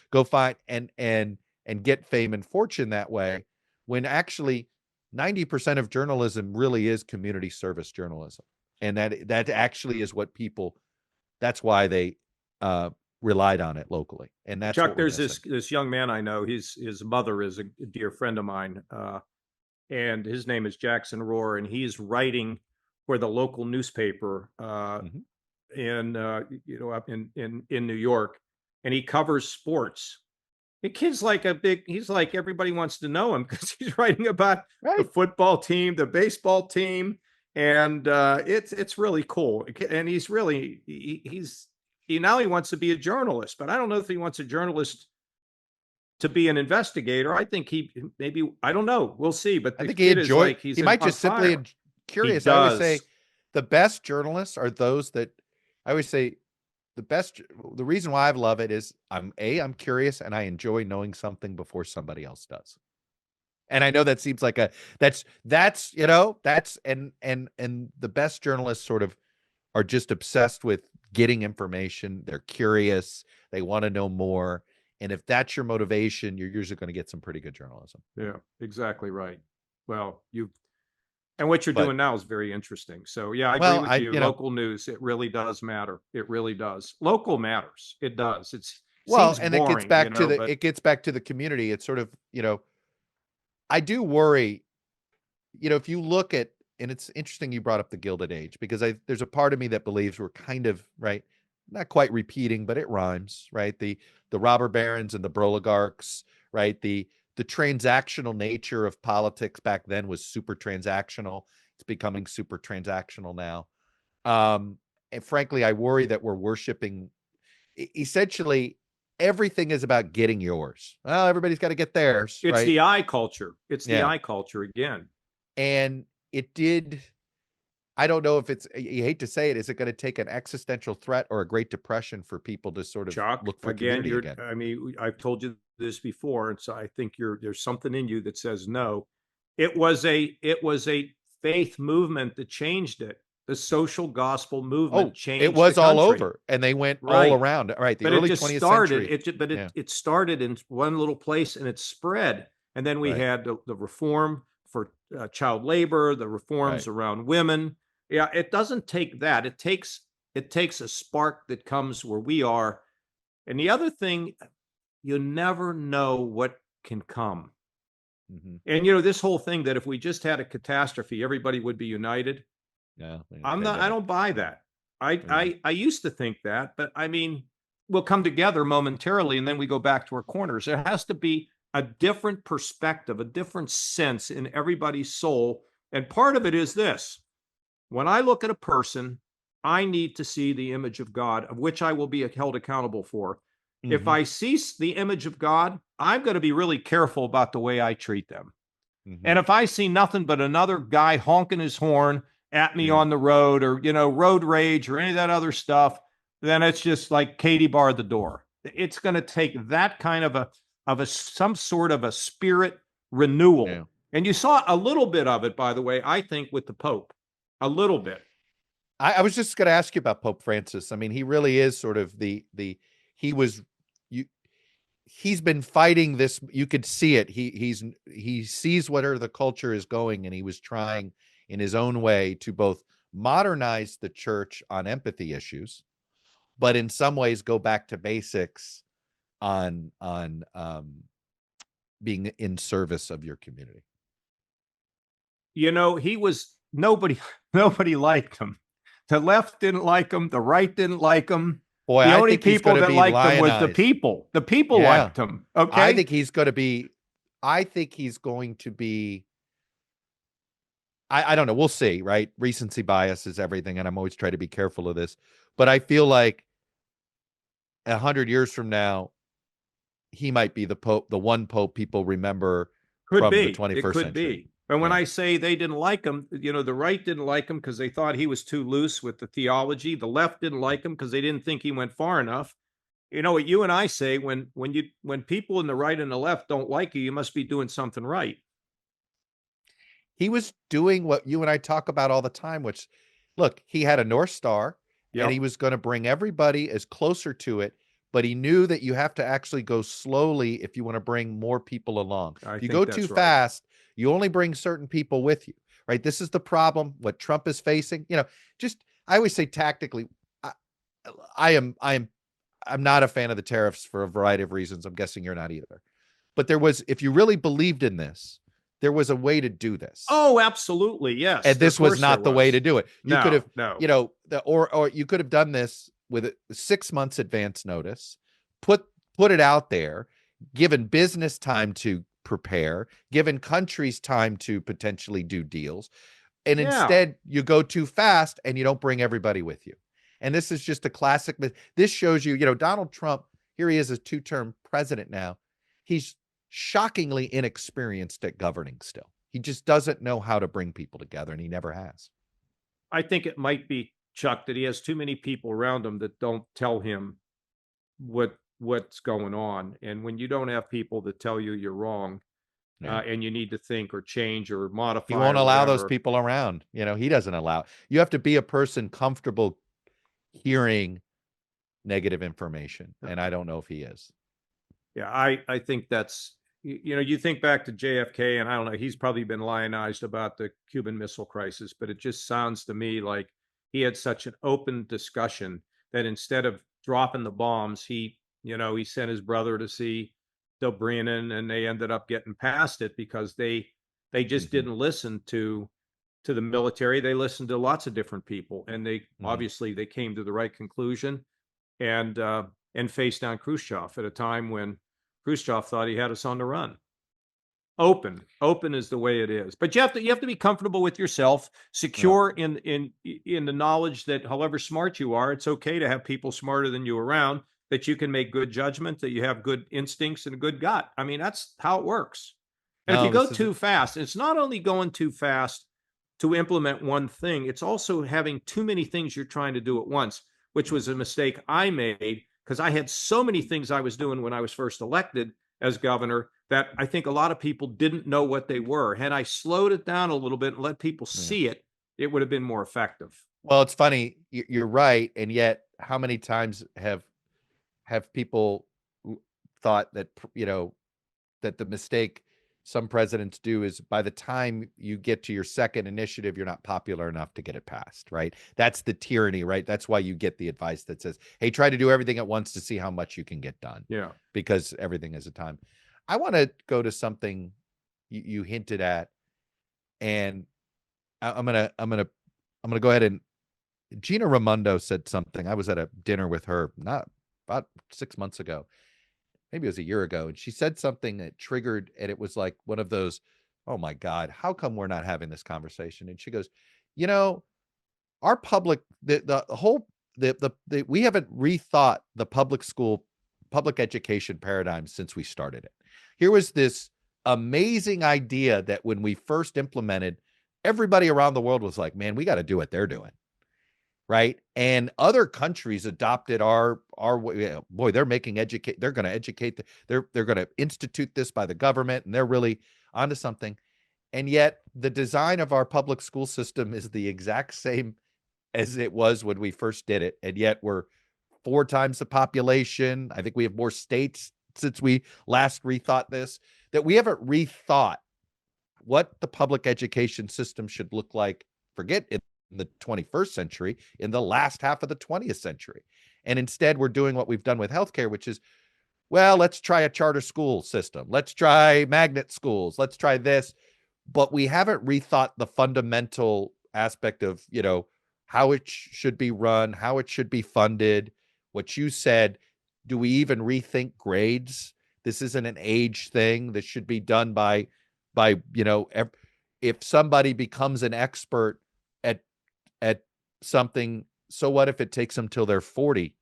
go find and get fame and fortune that way, when actually 90% of journalism really is community service journalism. And that actually is what that's why they relied on it locally. And that's Chuck, there's this young man I know, his mother is a dear friend of mine, and his name is Jackson Rohr, and he's writing for the local newspaper up in New York, and he covers sports. The kid's like he's like, everybody wants to know him because he's writing about the football team, the baseball team, and it's really cool. And he's really he now he wants to be a journalist, but I don't know if he wants a journalist to be an investigator. I think I don't know. We'll see. But I think he might just simply curious. I always say the best journalists are those that I always say the reason why I love it is I'm curious and I enjoy knowing something before somebody else does. And I know that seems like that's and the best journalists sort of are just obsessed with getting information. They're curious. They want to know more. And if that's your motivation, you're usually going to get some pretty good journalism. Yeah, exactly right. Well, and what you're doing now is very interesting. So yeah, I agree with you. Local news, it really does matter. It really does. Local matters. It does. It gets back to it gets back to the community. It's sort of, I do worry, if you look at, and it's interesting you brought up the Gilded Age, because there's a part of me that believes we're kind of, right, not quite repeating, but it rhymes, right? The robber barons and the broligarchs, right? The transactional nature of politics back then was super transactional. It's becoming super transactional now. And frankly, I worry that we're worshiping, essentially, everything is about getting yours. Well, everybody's got to get theirs. It's right? the I culture. It's the I culture again. And it did. I don't know if you hate to say it, is it going to take an existential threat or a Great Depression for people to sort of look for community again? I mean, I've told you this before, and so I think there's something in you that says no. It was a faith movement that changed it. The social gospel movement changed. It was all over, and they went all around. Right, the early 20th century. It started in one little place, and it spread. And then we had the reform for child labor, the reforms around women. Yeah, it doesn't take that. It takes a spark that comes where we are. And the other thing, you never know what can come. Mm-hmm. And this whole thing that if we just had a catastrophe, everybody would be united. Yeah, I don't buy that. I used to think that, but I mean, we'll come together momentarily and then we go back to our corners. There has to be a different perspective, a different sense in everybody's soul. And part of it is this. When I look at a person, I need to see the image of God, of which I will be held accountable for. Mm-hmm. If I see the image of God, I'm going to be really careful about the way I treat them. Mm-hmm. And if I see nothing but another guy honking his horn at me on the road, or, road rage or any of that other stuff, then it's just like Katie barred the door. It's going to take that kind of some sort of a spirit renewal. Yeah. And you saw a little bit of it, by the way, I think, with the Pope. A little bit. I was just going to ask you about Pope Francis. I mean, he really is sort of he's been fighting this. You could see it. He sees where the culture is going, and he was trying in his own way to both modernize the church on empathy issues, but in some ways go back to basics on being in service of your community. He was nobody liked him. The left didn't like him. The right didn't like him. Boy, the only people that liked him was the people. The people liked him. Okay. I think he's going to be, I don't know. We'll see, right? Recency bias is everything. And I'm always trying to be careful of this, but I feel like 100 years from now, he might be the Pope, the one Pope people remember from the 21st century. And when I say they didn't like him, the right didn't like him because they thought he was too loose with the theology. The left didn't like him because they didn't think he went far enough. What you and I say, when people in the right and the left don't like you, you must be doing something right. He was doing what you and I talk about all the time, which, look, he had a North Star, and he was going to bring everybody as closer to it. But he knew that you have to actually go slowly if you want to bring more people along. If you go too fast, you only bring certain people with you, right? This is the problem, what Trump is facing. I always say tactically, I'm not a fan of the tariffs for a variety of reasons. I'm guessing you're not either. But if you really believed in this, there was a way to do this. Oh, absolutely. Yes. And this was not the way to do it. You could have, or you could have done this with a 6 months advance notice, put it out there, given business time to prepare, given countries time to potentially do deals. And instead you go too fast and you don't bring everybody with you. And this is just a classic. This shows you, Donald Trump, here he is a 2-term president now. He's shockingly inexperienced at governing still. He just doesn't know how to bring people together, and he never has. I think it might be, Chuck, that he has too many people around him that don't tell him what's going on. And when you don't have people that tell you you're wrong, and you need to think or change or modify, he won't allow those people around. He doesn't allow. You have to be a person comfortable hearing negative information, and I don't know if he is. Yeah, I think that's, you think back to JFK, and I don't know, he's probably been lionized about the Cuban Missile Crisis, but it just sounds to me like he had such an open discussion that instead of dropping the bombs, he sent his brother to see Dobrynin, and they ended up getting past it because they just didn't listen to the military. They listened to lots of different people, and they obviously they came to the right conclusion, and faced down Khrushchev at a time when Khrushchev thought he had us on the run. Open is the way it is. But you have to be comfortable with yourself, secure in the knowledge that however smart you are, it's okay to have people smarter than you around, that you can make good judgment, that you have good instincts and a good gut. I mean, that's how it works. And if you go too fast, it's not only going too fast to implement one thing, it's also having too many things you're trying to do at once, which was a mistake I made because I had so many things I was doing when I was first elected as governor that I think a lot of people didn't know what they were. Had I slowed it down a little bit and let people see it, it would have been more effective. Well, it's funny. You're right. And yet how many times have people thought that, that the mistake some presidents do is by the time you get to your second initiative, you're not popular enough to get it passed, right? That's the tyranny, right? That's why you get the advice that says, hey, try to do everything at once to see how much you can get done. Yeah. Because everything is a time. I want to go to something you hinted at, and I'm gonna go ahead and Gina Raimondo said something. I was at a dinner with her not about 6 months ago. Maybe it was a year ago. And she said something that triggered, and it was like one of those, oh my God, how come we're not having this conversation? And she goes, our public, we haven't rethought the public education paradigm since we started it. Here was this amazing idea that when we first implemented, everybody around the world was like, man, we got to do what they're doing. Right. And other countries adopted our boy, they're going to educate, they're going to institute this by the government, and they're really onto something. And yet the design of our public school system is the exact same as it was when we first did it. And yet we're 4 times the population. I think we have more states since we last rethought this, that we haven't rethought what the public education system should look like. Forget it. In the 21st century, in the last half of the 20th century. And instead, we're doing what we've done with healthcare, which is, well, let's try a charter school system. Let's try magnet schools. Let's try this. But we haven't rethought the fundamental aspect of, how it should be run, how it should be funded. What you said, do we even rethink grades? This isn't an age thing. This should be done by if somebody becomes an expert at something, so what if it takes them till they're 40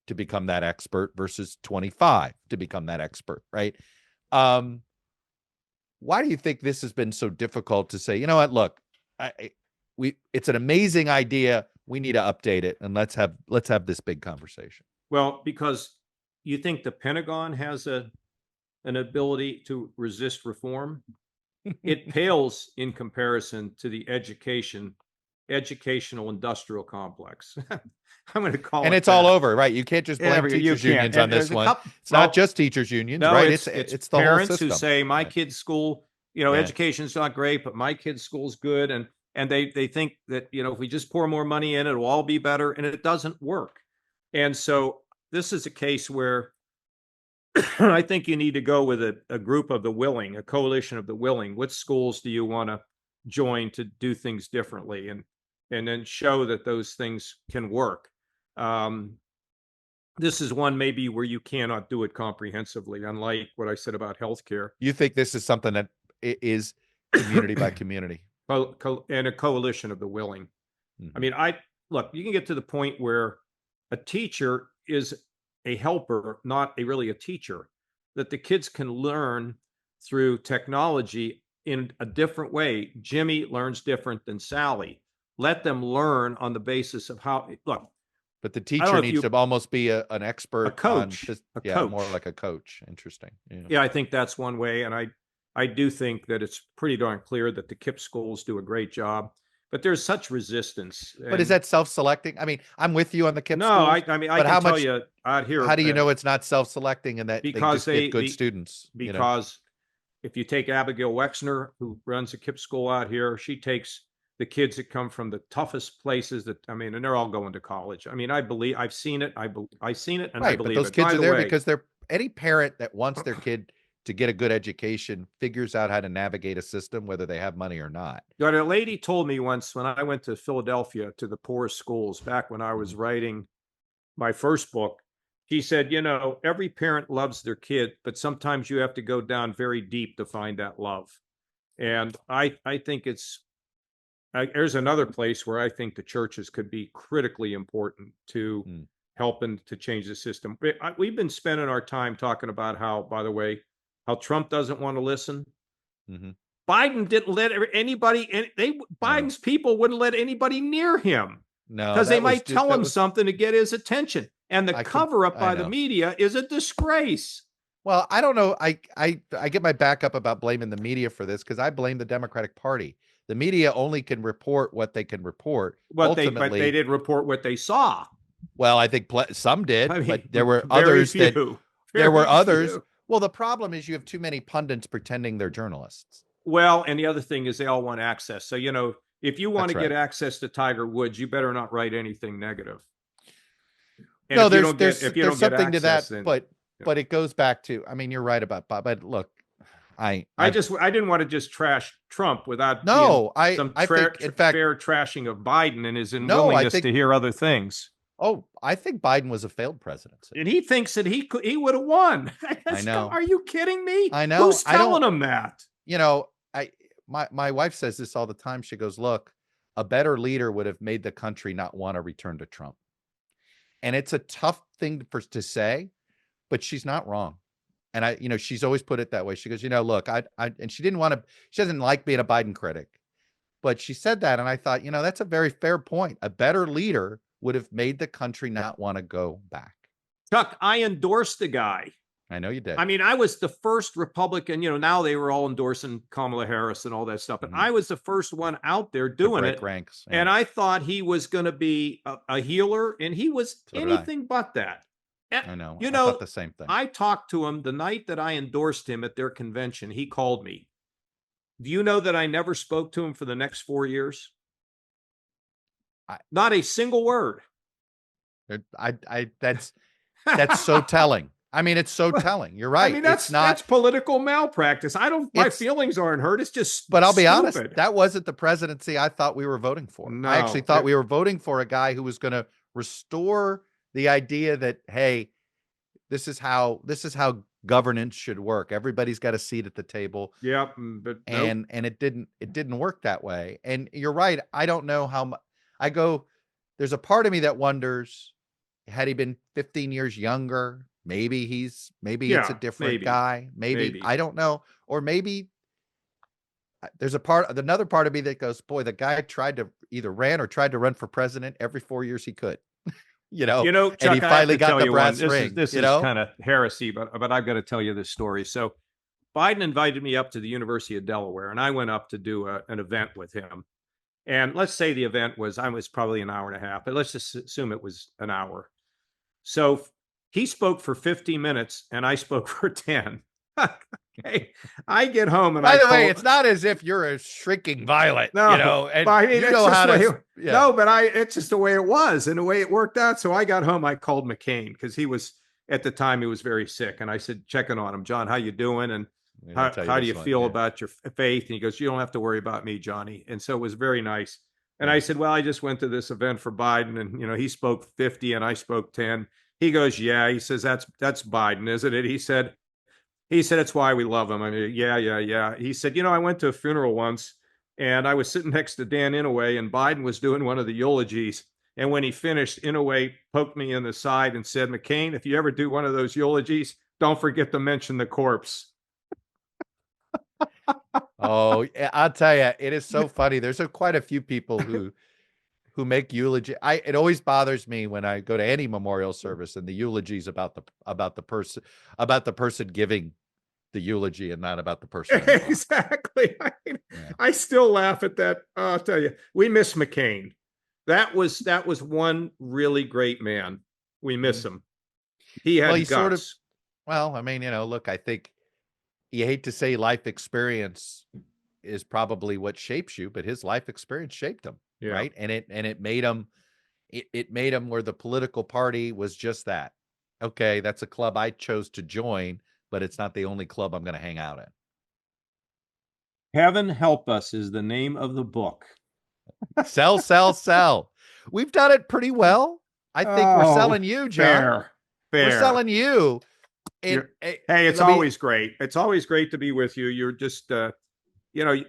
to become that expert versus 25 to become that expert, right? Why do you think this has been so difficult to say, look, it's an amazing idea, we need to update it, and let's have this big conversation? Well, because you think the Pentagon has an ability to resist reform? It pales in comparison to the educational industrial complex. I'm going to call it. And it's all over, right? You can't just blame teachers unions on this one. It's not just teachers unions, right? It's the parents whole system who say my kid's school, education's not great, but my kid's school's good, and they think that if we just pour more money in, it'll all be better, and it doesn't work. And so this is a case where I think you need to go with a group of the willing, a coalition of the willing. What schools do you want to join to do things differently, and then show that those things can work? This is one maybe where you cannot do it comprehensively, unlike what I said about healthcare. You think this is something that is community by community? And a coalition of the willing. I mean, look, you can get to the point where a teacher is a helper, not really a teacher, that the kids can learn through technology in a different way. Jimmy learns different than Sally. Let them learn on the basis of how, look. But the teacher needs to almost be an expert, a coach, coach. More like a coach. Interesting. Yeah, I think that's one way. And I do think that it's pretty darn clear that the KIPP schools do a great job. But there's such resistance. But is that self-selecting? I mean, I'm with you on the KIPP no, schools. I mean, I can tell you out here. How do you know it's not self-selecting and that because they get good students? Because if you take Abigail Wexner, who runs a KIPP school out here, she takes the kids that come from the toughest places and they're all going to college. I mean, I've seen it. I've seen it, and I believe but those kids are there because any parent that wants their kid to get a good education figures out how to navigate a system, whether they have money or not. A lady told me once when I went to Philadelphia to the poorest schools back when I was writing my first book, she said, every parent loves their kid, but sometimes you have to go down very deep to find that love. And I think there's another place where I think the churches could be critically important to helping to change the system. We've been spending our time talking about how, by the way, how Trump doesn't want to listen. Biden didn't let anybody, Biden's people wouldn't let anybody near him. No, because they might tell him something to get his attention. And the cover-up by the media is a disgrace. Well, I don't know. I get my back up about blaming the media for this because I blame the Democratic Party. The media only can report what they can report. But they didn't report what they saw. Well, I think some did, but there were others there were others. Well, the problem is you have too many pundits pretending they're journalists. Well, and the other thing is they all want access. So, if you want to get access to Tiger Woods, you better not write anything negative. And no, there's something to that, but it goes back to, you're right about Bob, but look, I didn't want to just trash Trump without I think, in fact, fair trashing of Biden and his unwillingness to hear other things. Oh, I think Biden was a failed presidency. And he thinks that he would have won. I know. Are you kidding me? I know. Who's telling him that? My wife says this all the time. She goes, look, a better leader would have made the country not want to return to Trump. And it's a tough thing to say, but she's not wrong. And she's always put it that way. She goes, look, and she doesn't like being a Biden critic, but she said that. And I thought, that's a very fair point. A better leader would have made the country not want to go back. Chuck, I endorsed the guy. I know you did. I was the first Republican, now they were all endorsing Kamala Harris and all that stuff, but I was the first one out there doing it. Ranks, and I thought he was going to be a healer, and he was anything but that. I know. I thought the same thing. I talked to him the night that I endorsed him at their convention. He called me. Do you know that I never spoke to him for the next 4 years? Not a single word. That's so telling. It's so telling. You're right. That's political malpractice. My feelings aren't hurt. It's just But I'll be honest, that wasn't the presidency I thought we were voting for. No, I actually thought we were voting for a guy who was going to restore the idea that, hey, this is how governance should work. Everybody's got a seat at the table. Yeah, but and it didn't work that way. And you're right. I don't know how there's a part of me that wonders, had he been 15 years younger, maybe it's a different guy. Maybe I don't know. Or maybe there's another part of me that goes, boy, the guy tried to run for president every 4 years he could. Chuck, and he finally got the brass ring. This is kind of heresy, but I've got to tell you this story. So Biden invited me up to the University of Delaware, and I went up to do an event with him. And let's say the event was probably an hour and a half, but let's just assume it was an hour. So he spoke for 50 minutes and I spoke for 10. Okay. I get home and by the way, it's not as if you're a shrinking violet, No, and No, but it's just the way it was and the way it worked out. So I got home, I called McCain because he was at the time he was very sick. And I said, checking on him, John, how you doing? And how do you feel about your faith? And he goes, you don't have to worry about me, Johnny. And so it was very nice. And I said, well, I just went to this event for Biden, and he spoke 50 and I spoke 10. He goes, yeah. He says, that's Biden, isn't it? He said, it's why we love him. I mean, yeah. He said, I went to a funeral once and I was sitting next to Dan Inouye and Biden was doing one of the eulogies. And when he finished, Inouye poked me in the side and said, McCain, if you ever do one of those eulogies, don't forget to mention the corpse. Oh, I'll tell you, it is so funny. There's quite a few people who make eulogy. It always bothers me when I go to any memorial service and the eulogies about the person giving the eulogy and not about the person. Exactly. I still laugh at that. I'll tell you, we miss McCain. That was one really great man. We miss him. He had guts. I mean, look, I think you hate to say life experience is probably what shapes you, but his life experience shaped him, right? And it made him, it made him where the political party was just that. Okay, that's a club I chose to join, but it's not the only club I'm going to hang out in. Heaven Help Us is the name of the book. Sell. We've done it pretty well. I think we're selling you, John. Fair. We're selling you. Hey, it's always great. It's always great to be with you. You're just, I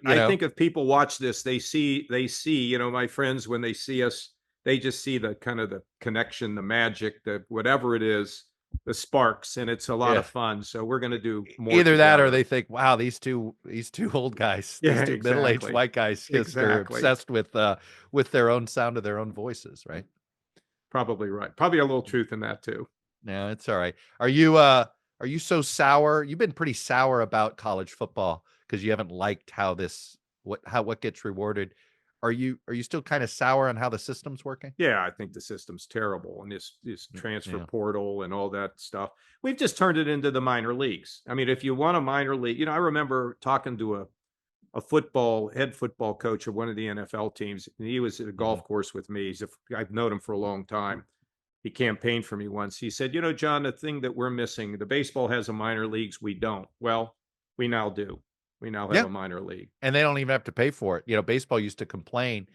think if people watch this, they see, my friends, when they see us, they just see the kind of the connection, the magic, the whatever it is, the sparks, and it's a lot of fun. So we're going to do more. Either that, or they think, wow, these two old guys, these two middle-aged white guys, just are obsessed with their own sound of their own voices, right? Probably right. Probably a little truth in that too. No, it's all right. Are you so sour? You've been pretty sour about college football because you haven't liked how what gets rewarded. Are you still kind of sour on how the system's working? Yeah, I think the system's terrible, and this transfer portal and all that stuff. We've just turned it into the minor leagues. I mean, if you want a minor league, I remember talking to a head football coach of one of the NFL teams, and he was at a golf course with me. I've known him for a long time. He campaigned for me once. He said, John, the thing that we're missing, the baseball has a minor leagues. We don't. Well, we now do. We now have a minor league. And they don't even have to pay for it. Baseball used to complain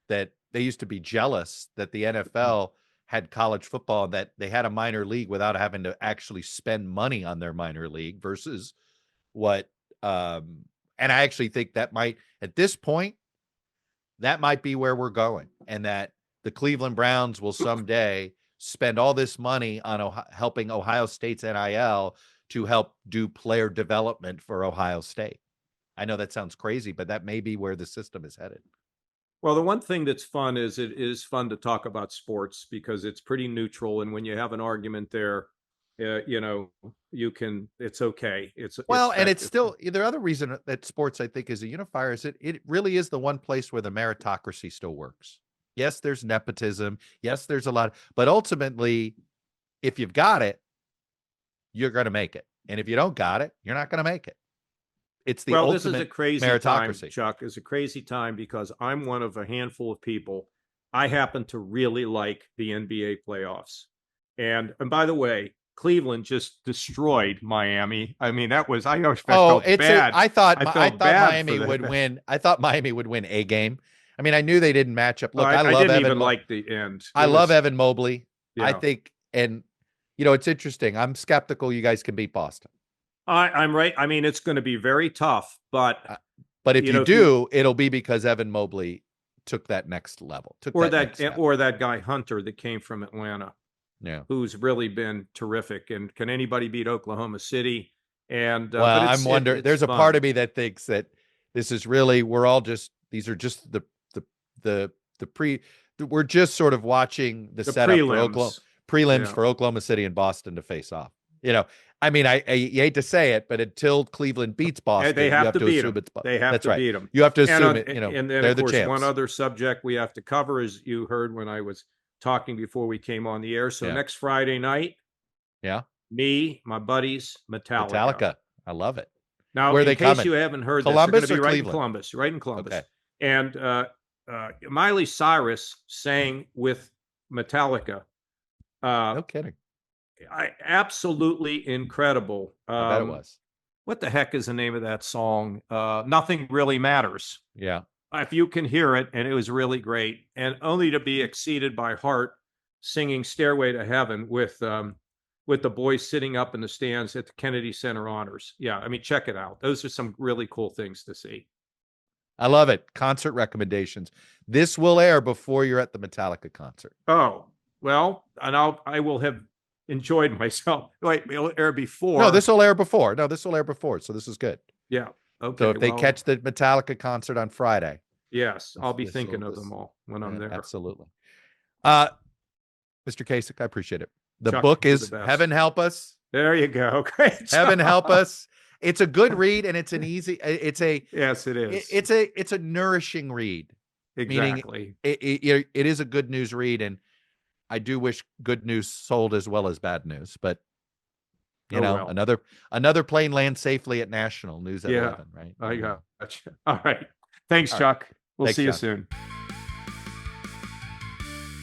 that they used to be jealous that the NFL had college football, that they had a minor league without having to actually spend money on their minor league versus what, and I actually think that might, at this point, that might be where we're going, and that the Cleveland Browns will someday spend all this money on helping Ohio State's NIL to help do player development for Ohio State. I know that sounds crazy, but that may be where the system is headed. Well, the one thing that's fun is it is fun to talk about sports because it's pretty neutral. And when you have an argument there, it's okay. It's still, the other reason that sports, I think, is a unifier is it really is the one place where the meritocracy still works. Yes, there's nepotism. Yes, there's a lot, but ultimately, if you've got it, you're going to make it. And if you don't got it, you're not going to make it. It's the ultimate this is a crazy meritocracy. Time, Chuck. It's a crazy time because I'm one of a handful of people. I happen to really like the NBA playoffs. And by the way, Cleveland just destroyed Miami. I mean, I felt bad. I thought Miami would win. I thought Miami would win a game. I mean, I knew they didn't match up. Look, I didn't even like the end. I love Evan Mobley. Yeah. I think, and it's interesting. I'm skeptical you guys can beat Boston. I'm right. I mean, it's going to be very tough, but if you do, it'll be because Evan Mobley took that next level. Or that guy Hunter that came from Atlanta. Yeah, who's really been terrific. And can anybody beat Oklahoma City? And I'm wondering. There's a part of me that thinks that this is really these are just we're just sort of watching the setup prelims. For prelims for Oklahoma City and Boston to face off. I mean, I hate to say it, but until Cleveland beats Boston, they have to beat them. They have to beat them. You have to assume and then, they're of course, the champs. one other subject we have to cover, as you heard when I was talking before we came on the air. So next Friday night, me, my buddies, Metallica. I love it. Now, where are they in case coming? you haven't heard Columbus this, they're going to be right in Columbus. Okay. And Miley Cyrus sang with Metallica. No kidding. Absolutely incredible. I bet it was. What the heck is the name of that song? Nothing Really Matters. Yeah. If you can hear it, and it was really great, and only to be exceeded by Hart singing Stairway to Heaven with the boys sitting up in the stands at the Kennedy Center Honors. Yeah, I mean, check it out. Those are some really cool things to see. I love it. Concert recommendations. This will air before you're at the Metallica concert. Oh, well, and I will have enjoyed myself. Wait, it'll air before. No, this will air before. So this is good. Yeah. Okay. So if they catch the Metallica concert on Friday. Yes, I'll be thinking of them all when I'm there. Absolutely. Mr. Kasich, I appreciate it. The Chuck, book you're is the best. Heaven Help Us. There you go. Great. Heaven Help Us. It's a good read, and it's an easy. Yes, it is. It's a nourishing read. Exactly. Meaning it is a good news read, and I do wish good news sold as well as bad news, but another plane lands safely at National News at 11, right? I got you. All right. Thanks, Chuck. We'll see you soon.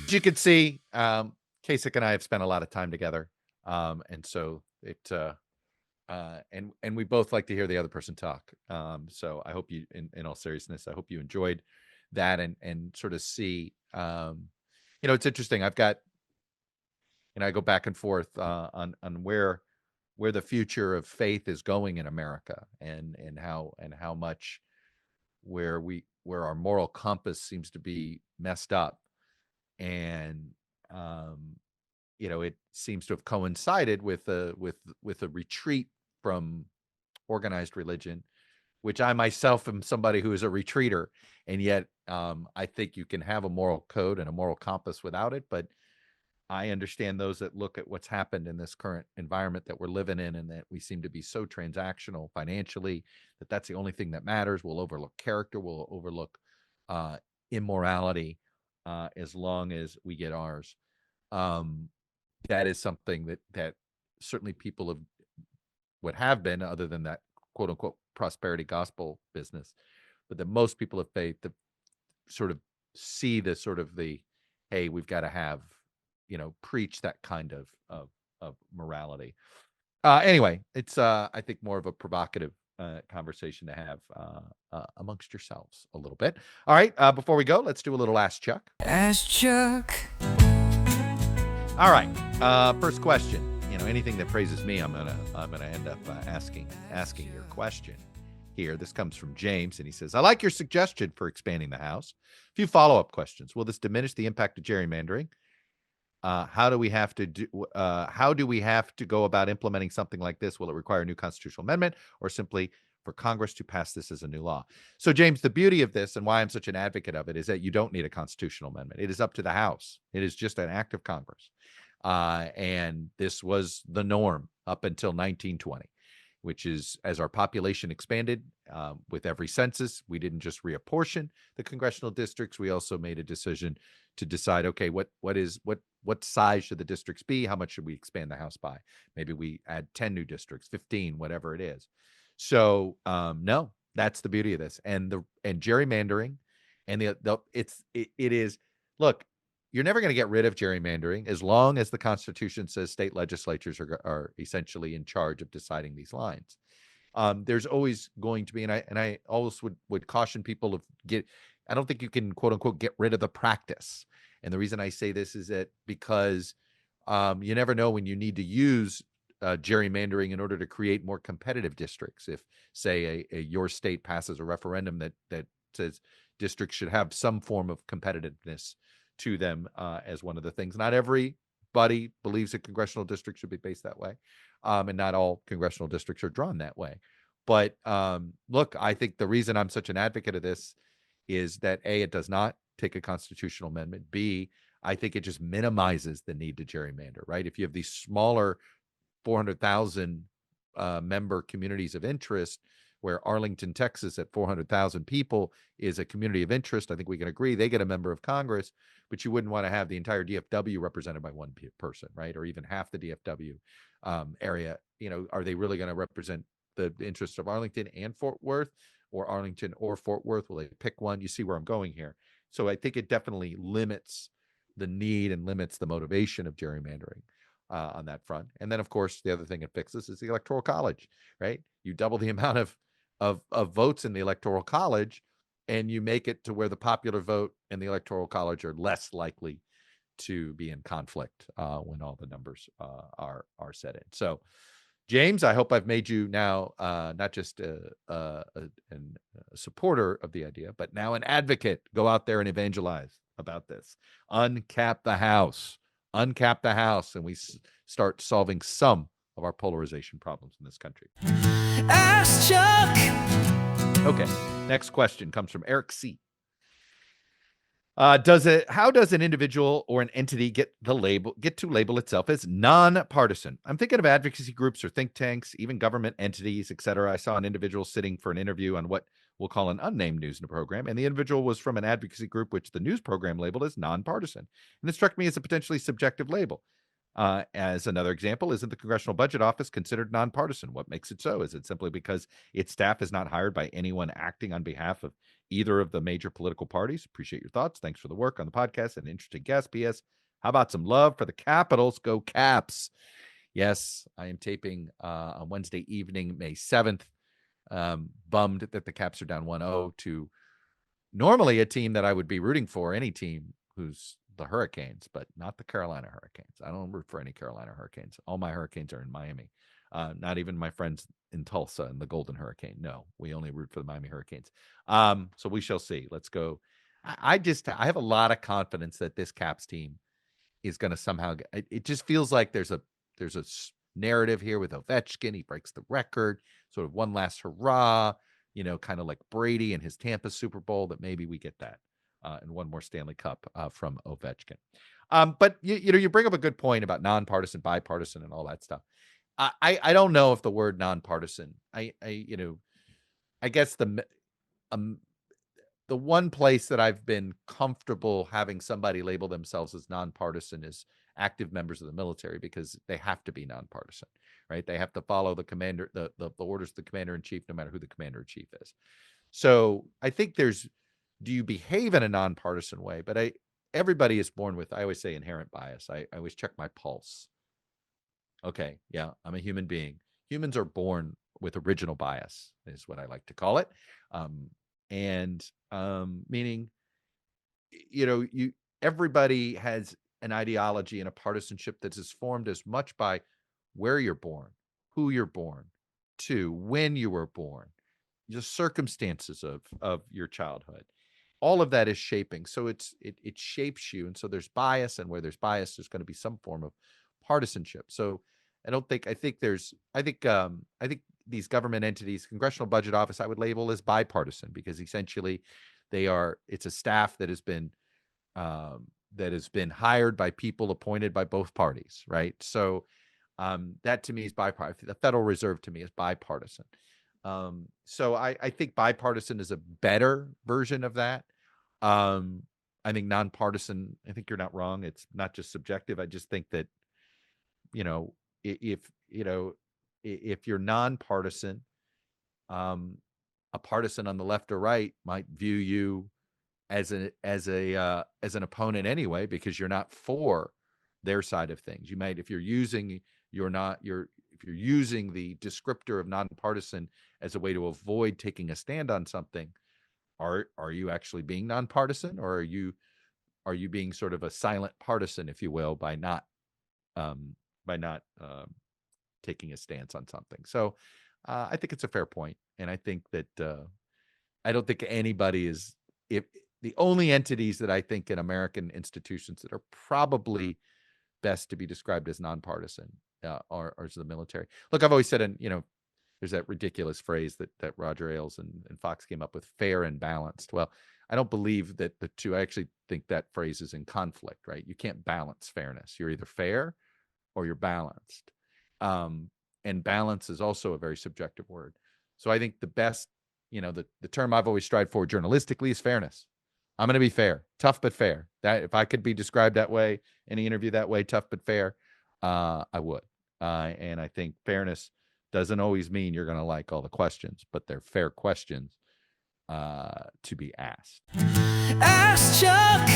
As you can see, Kasich and I have spent a lot of time together, and so and we both like to hear the other person talk. So I hope you, in all seriousness, I hope you enjoyed that and sort of see. It's interesting. I've got, I go back and forth on where the future of faith is going in America, and how much where our moral compass seems to be messed up, and it seems to have coincided with a retreat from organized religion, which I myself am somebody who is a retreater, and yet I think you can have a moral code and a moral compass without it. But I understand those that look at what's happened in this current environment that we're living in, and that we seem to be so transactional financially that that's the only thing that matters. We'll overlook character, we'll overlook immorality as long as we get ours. That is something that certainly people would have been, other than that quote unquote prosperity gospel business, but that most people of faith that sort of see the hey, we've got to have, preach that kind of morality. Anyway, it's I think more of a provocative conversation to have amongst yourselves a little bit. All right, before we go, let's do a little Ask Chuck. Ask Chuck. All right, first question. Anything that praises me, I'm gonna end up asking your question here. This comes from James, and he says, "I like your suggestion for expanding the House. A few follow-up questions. Will this diminish the impact of gerrymandering? How do we have to go about implementing something like this? Will it require a new constitutional amendment, or simply for Congress to pass this as a new law?" So, James, the beauty of this, and why I'm such an advocate of it, is that you don't need a constitutional amendment. It is up to the House. It is just an act of Congress. And this was the norm up until 1920, which is, as our population expanded with every census, we didn't just reapportion the congressional districts. We also made a decision to decide, okay, what size should the districts be? How much should we expand the House by? Maybe we add 10 new districts, 15, whatever it is. So no, that's the beauty of this, and gerrymandering, and it is. Look, you're never going to get rid of gerrymandering as long as the Constitution says state legislatures are essentially in charge of deciding these lines. There's always going to be, and I always would caution people I don't think you can quote unquote get rid of the practice. And the reason I say this is that because you never know when you need to use gerrymandering in order to create more competitive districts. If, say, your state passes a referendum that says districts should have some form of competitiveness to them as one of the things. Not everybody believes that congressional districts should be based that way, and not all congressional districts are drawn that way. But look, I think the reason I'm such an advocate of this is that A, it does not take a constitutional amendment. B, I think it just minimizes the need to gerrymander, right? If you have these smaller 400,000 member communities of interest, where Arlington, Texas at 400,000 people is a community of interest, I think we can agree they get a member of Congress, but you wouldn't want to have the entire DFW represented by one person, right? Or even half the DFW area. Are they really going to represent the interests of Arlington and Fort Worth, or Arlington or Fort Worth? Will they pick one? You see where I'm going here. So I think it definitely limits the need and limits the motivation of gerrymandering. on that front. And then, of course, the other thing it fixes is the Electoral College, right? You double the amount of votes in the Electoral College, and you make it to where the popular vote and the Electoral College are less likely to be in conflict when all the numbers are set in. So, James, I hope I've made you now not just a supporter of the idea, but now an advocate. Go out there and evangelize about this. Uncap the House. Uncap the House, and we start solving some of our polarization problems in this country. Ask Chuck. Okay, next question comes from Eric C. How does an individual or an entity get to label itself as non-partisan? I'm thinking of advocacy groups or think tanks, even government entities, etc. I saw an individual sitting for an interview on what we'll call an unnamed news program, and the individual was from an advocacy group which the news program labeled as non-partisan. And it struck me as a potentially subjective label. As another example, isn't the Congressional Budget Office considered nonpartisan? What makes it so? Is it simply because its staff is not hired by anyone acting on behalf of either of the major political parties? Appreciate your thoughts. Thanks for the work on the podcast and interesting guest. P.S. How about some love for the Capitals? Go Caps. Yes, I am taping on Wednesday evening, May 7th. Bummed that the Caps are down 1-0 to normally a team that I would be rooting for, any team who's the Hurricanes, but not the Carolina Hurricanes. I don't root for any Carolina Hurricanes. All my Hurricanes are in Miami. Not even my friends in Tulsa and the Golden Hurricane. No, we only root for the Miami Hurricanes. So we shall see. Let's go. I have a lot of confidence that this Caps team is going to somehow it just feels like there's a narrative here with Ovechkin. He breaks the record, sort of one last hurrah, kind of like Brady and his Tampa Super Bowl, that maybe we get that. And one more Stanley Cup from Ovechkin. But you bring up a good point about nonpartisan, bipartisan, and all that stuff. I don't know if the word nonpartisan. I guess the one place that I've been comfortable having somebody label themselves as nonpartisan is active members of the military, because they have to be nonpartisan, right? They have to follow the commander, the orders of the commander in chief, no matter who the commander in chief is. So I think do you behave in a nonpartisan way? But everybody is born with, I always say, inherent bias. I always check my pulse. Okay, yeah, I'm a human being. Humans are born with original bias, is what I like to call it. Meaning, everybody has an ideology and a partisanship that is formed as much by where you're born, who you're born to, when you were born, the circumstances of your childhood. All of that is shaping. So it shapes you. And so there's bias, and where there's bias, there's going to be some form of partisanship. So I think these government entities, Congressional Budget Office, I would label as bipartisan, because essentially it's a staff that has been hired by people appointed by both parties, right? So that to me is bipartisan. The Federal Reserve to me is bipartisan. So I think bipartisan is a better version of that. I think nonpartisan, I think you're not wrong. It's not just subjective. I just think that, if you're nonpartisan, a partisan on the left or right might view you as an opponent anyway, because you're not for their side of things. You might, if you're using the descriptor of nonpartisan as a way to avoid taking a stand on something, are you actually being nonpartisan, or are you being sort of a silent partisan, if you will, by not taking a stance on something? So I think it's a fair point, and I think that I don't think anybody is. If the only entities that I think in American institutions that are probably best to be described as nonpartisan are the military. Look, I've always said, there's that ridiculous phrase that Roger Ailes and Fox came up with, fair and balanced. Well, I don't believe that the two. I actually think that phrase is in conflict, right? You can't balance fairness. You're either fair or you're balanced. And balance is also a very subjective word. So I think the best, the term I've always strived for journalistically is fairness. I'm going to be fair, tough but fair. That if I could be described that way, any interview that way, tough but fair, I would. And I think fairness doesn't always mean you're going to like all the questions, but they're fair questions to be asked. Ask Chuck.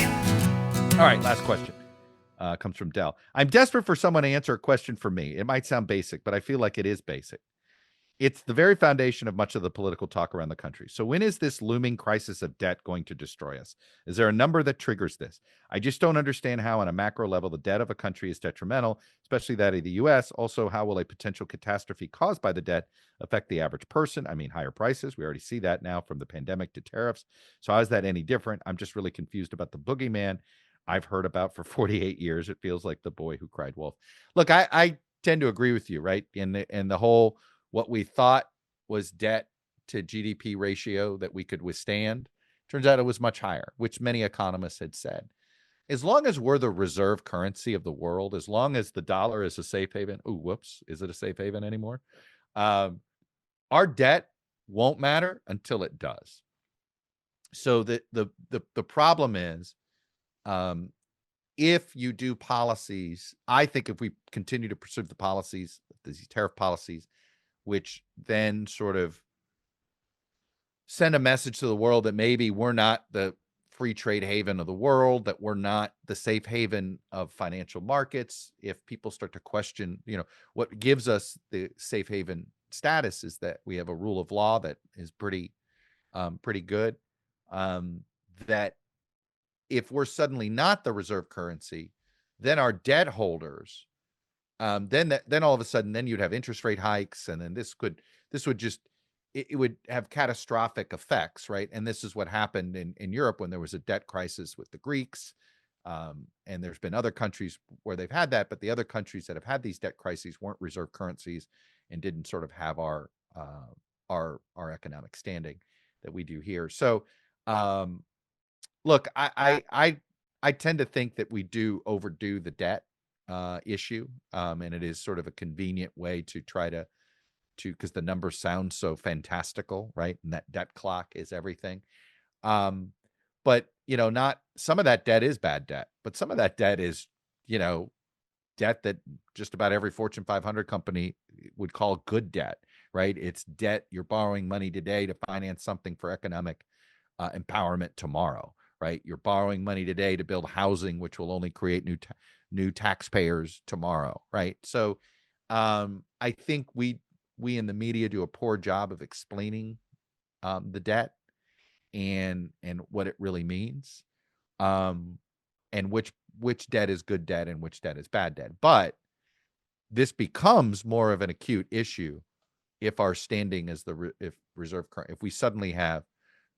All right, last question. Comes from Dell. I'm desperate for someone to answer a question for me. It might sound basic, but I feel like it is basic. It's the very foundation of much of the political talk around the country. So when is this looming crisis of debt going to destroy us? Is there a number that triggers this? I just don't understand how on a macro level the debt of a country is detrimental, especially that of the US. Also, how will a potential catastrophe caused by the debt affect the average person? I mean, higher prices. We already see that now from the pandemic to tariffs. So how is that any different? I'm just really confused about the boogeyman I've heard about for 48 years. It feels like the boy who cried wolf. Look, I tend to agree with you, right? In the whole what we thought was debt to GDP ratio that we could withstand, turns out it was much higher, which many economists had said. As long as we're the reserve currency of the world, as long as the dollar is a safe haven, is it a safe haven anymore? Our debt won't matter until it does. So the problem is, if you do policies, I think if we continue to pursue the policies, these tariff policies, which then sort of send a message to the world that maybe we're not the free trade haven of the world, that we're not the safe haven of financial markets. If people start to question, what gives us the safe haven status is that we have a rule of law that is pretty good. That if we're suddenly not the reserve currency, then our debt holders, then all of a sudden, then you'd have interest rate hikes, and then this would just, it would have catastrophic effects, right? And this is what happened in Europe when there was a debt crisis with the Greeks, and there's been other countries where they've had that, but the other countries that have had these debt crises weren't reserve currencies and didn't sort of have our economic standing that we do here. So, look, I tend to think that we do overdo the debt issue, and it is sort of a convenient way to try to because the numbers sound so fantastical, right? And that debt clock is everything. But not some of that debt is bad debt, but some of that debt is debt that just about every Fortune 500 company would call good debt, right? It's debt you're borrowing money today to finance something for economic empowerment tomorrow, right? You're borrowing money today to build housing, which will only create new taxpayers tomorrow, right? So I think we in the media do a poor job of explaining the debt and what it really means, and which debt is good debt and which debt is bad debt. But this becomes more of an acute issue if our standing as if we suddenly have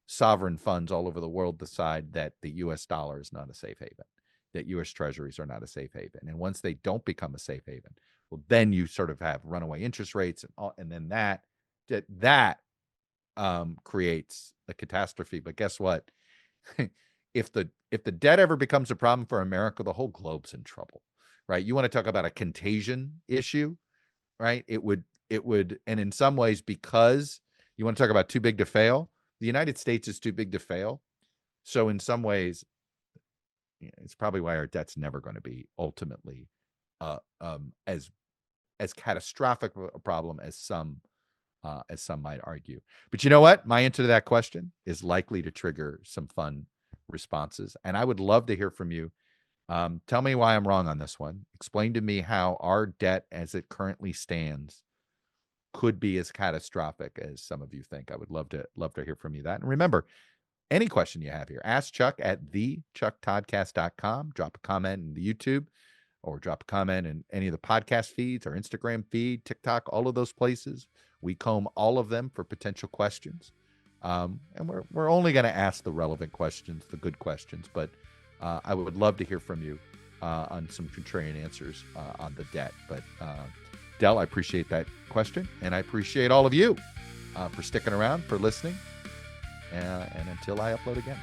sovereign funds all over the world decide that the U.S. dollar is not a safe haven, that U.S. treasuries are not a safe haven. And once they don't become a safe haven, well, then you sort of have runaway interest rates, and then that creates a catastrophe. But guess what? If the debt ever becomes a problem for America, the whole globe's in trouble, right? You want to talk about a contagion issue, right? It would, and in some ways, because you want to talk about too big to fail, the United States is too big to fail. So in some ways, it's probably why our debt's never going to be ultimately as catastrophic a problem as some might argue. But you know what? My answer to that question is likely to trigger some fun responses, and I would love to hear from you. Tell me why I'm wrong on this one. Explain to me how our debt as it currently stands could be as catastrophic as some of you think. I would love to hear from you that. And remember, any question you have here, ask Chuck at thechucktodcast.com. Drop a comment in the YouTube, or drop a comment in any of the podcast feeds, or Instagram feed, TikTok, all of those places. We comb all of them for potential questions. And we're only going to ask the relevant questions, the good questions. But I would love to hear from you on some contrarian answers on the debt. But Del, I appreciate that question, and I appreciate all of you for sticking around, for listening, and until I upload again.